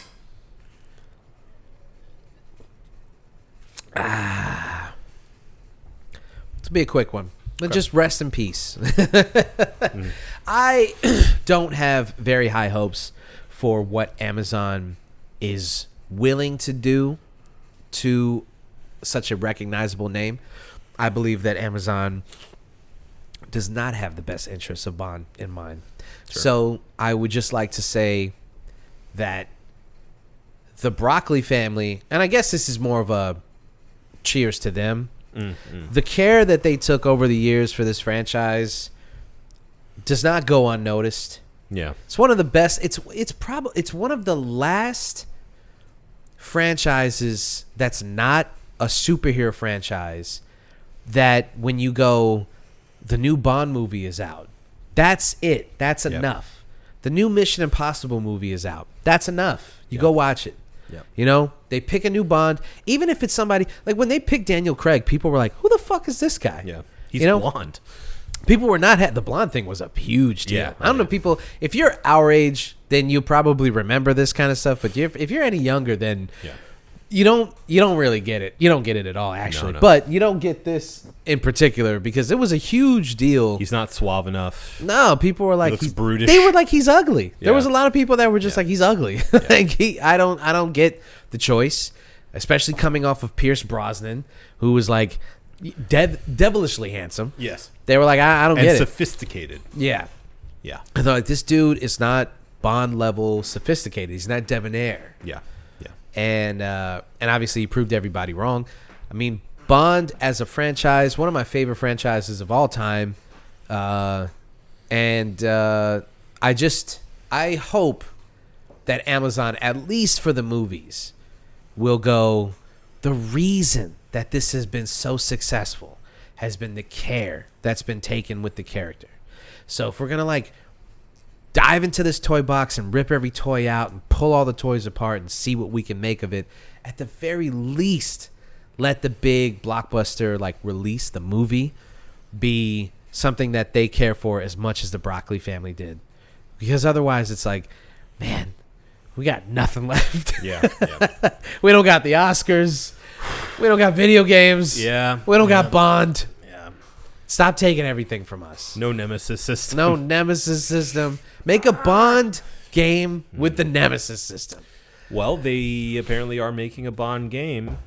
To be a quick one. But just rest in peace. I don't have very high hopes for what Amazon is willing to do to such a recognizable name. I believe that Amazon does not have the best interests of Bond in mind. Sure. So I would just like to say that the Broccoli family, and I guess this is more of a cheers to them, the care that they took over the years for this franchise does not go unnoticed. Yeah. It's one of the best. It's one of the last franchises that's not a superhero franchise that when you go, the new Bond movie is out. That's it. That's enough. The new Mission Impossible movie is out. That's enough. You go watch it. Yep. You know, they pick a new Bond, even if it's somebody like when they picked Daniel Craig, people were like, "Who the fuck is this guy?" Yeah. He's blonde. People were not the blonde thing was a huge deal. Yeah, I don't know, people. If you're our age, then you probably remember this kind of stuff. But if you're any younger, then you don't really get it. You don't get it at all, actually. No. But you don't get this in particular because it was a huge deal. He's not suave enough. No, people were like, He's brutish. They were like, he's ugly. There Yeah. was a lot of people that were just like, he's ugly. Like I don't get the choice, especially coming off of Pierce Brosnan, who was like devilishly handsome. Yes. They were like, I don't get it. Sophisticated. Yeah. Yeah. I thought, like, this dude is not Bond level sophisticated. He's not debonair. Yeah. And obviously he proved everybody wrong. I mean, Bond as a franchise, one of my favorite franchises of all time. I just I hope that Amazon, at least for the movies, will go, the reason that this has been so successful has been the care that's been taken with the character. So if we're going to like dive into this toy box and rip every toy out and pull all the toys apart and see what we can make of it, at the very least, let the big blockbuster like release, the movie, be something that they care for as much as the Broccoli family did. Because otherwise it's like, man, we got nothing left. Yeah. We don't got the Oscars. We don't got video games. Yeah. We don't got Bond. Yeah. Stop taking everything from us. No Nemesis system. No Nemesis system. Make a Bond game with the Nemesis system. Well, they apparently are making a Bond game.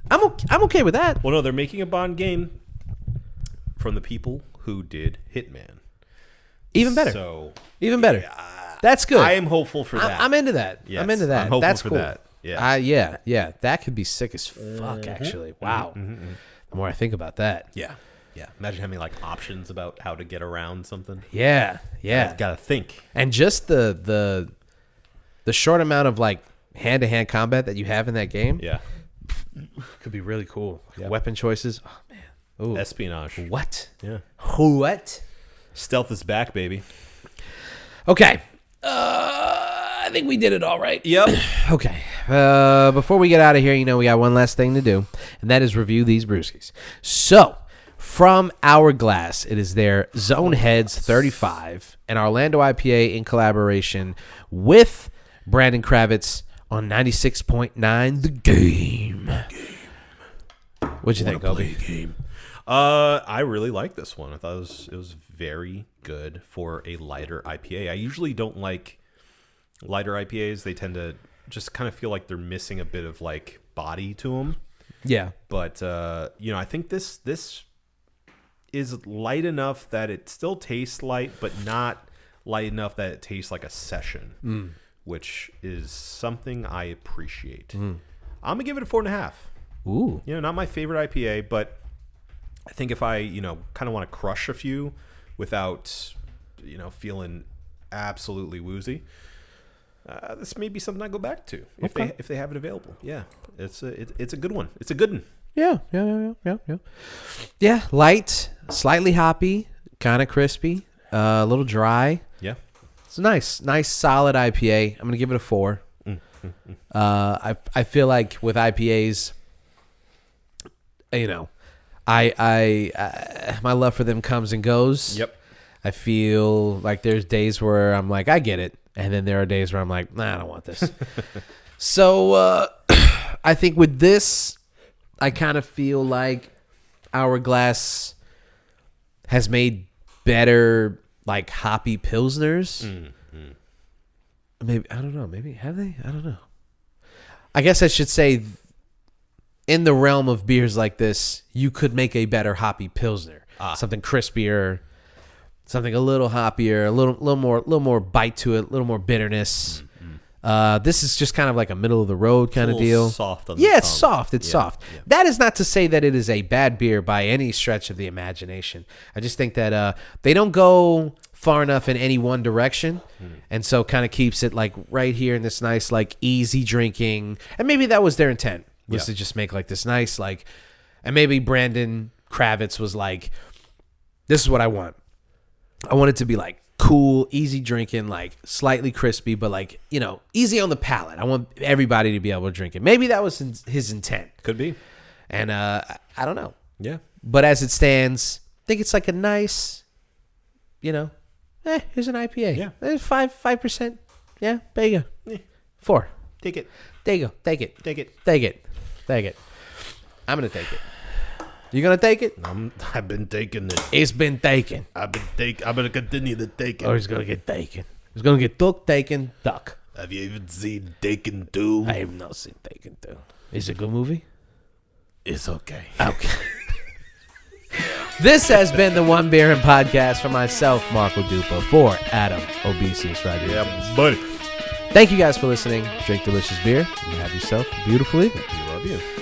I'm okay with that. Well, no, they're making a Bond game from the people who did Hitman. Even better. So, Even better. That's good. I am hopeful for that. I'm into that. Yes, I'm into that. I'm hopeful That's for cool. that. Yeah. Yeah. That could be sick as fuck, actually. Wow. The more I think about that. Yeah. Imagine having like options about how to get around something. Yeah. Gotta think. And just the short amount of like hand-to-hand combat that you have in that game. Yeah. Could be really cool. Weapon choices. Oh man. Ooh. Espionage. What? Yeah. What? Stealth is back, baby. Okay. I think we did it all right. Yep. Okay. Before we get out of here, we got one last thing to do, and that is review these brewskis. So, from Hourglass, it is their Zone Heads 35, an Orlando IPA in collaboration with Brandon Kravitz on 96.9 The Game. What'd you think, Kobe? I really like this one. I thought it was very good for a lighter IPA. I usually don't like lighter IPAs. They tend to just kind of feel like they're missing a bit of like body to them. Yeah. But I think this is light enough that it still tastes light, but not light enough that it tastes like a session, which is something I appreciate. I'm gonna give it a 4.5. Ooh. Not my favorite IPA, but I think if I, kind of want to crush a few without, feeling absolutely woozy, this may be something I go back to if they have it available. Yeah, it's a good one. It's a good one. Yeah. Yeah, light, slightly hoppy, kind of crispy, a little dry. Yeah, it's a nice, solid IPA. I'm gonna give it a 4. I feel like with IPAs, I my love for them comes and goes. Yep. I feel like there's days where I'm like, I get it, and then there are days where I'm like, nah, I don't want this. So I think with this, I kind of feel like Hourglass has made better like hoppy pilsners. Maybe, I don't know. Maybe have they? I don't know. I guess I should say, in the realm of beers like this, you could make a better hoppy pilsner. Something crispier, something a little hoppier, a little more bite to it, a little more bitterness. This is just kind of like a middle of the road kind of deal. Soft on the it's tongue. soft. It's soft. Yeah. That is not to say that it is a bad beer by any stretch of the imagination. I just think that they don't go far enough in any one direction, and so kind of keeps it like right here in this nice like easy drinking. And maybe that was their intent, was to just make like this nice like, and maybe Brandon Kravitz was like, this is what I want. I want it to be like cool, easy drinking, like slightly crispy, but like, easy on the palate. I want everybody to be able to drink it. Maybe that was his intent. Could be. And I don't know. Yeah. But as it stands, I think it's like a nice, here's an IPA. Yeah. 5%. Yeah, there you go. 4. Take it. There you go. Take it. Take it. Take it. Take it. I'm going to take it. You going to take it? I've been taking it. It's been taken. I'm going to continue to take it. Or he's going to get taken. He's going to get taken, duck. Have you even seen Taken 2? I have not seen Taken 2. Is it a good movie? It's okay. Okay. This has been the One Beer and Podcast for myself, Marco Dupa, for Adam Obesius Rodriguez. Yeah, buddy. Thank you guys for listening. Drink delicious beer and have yourself a beautiful evening. We love you.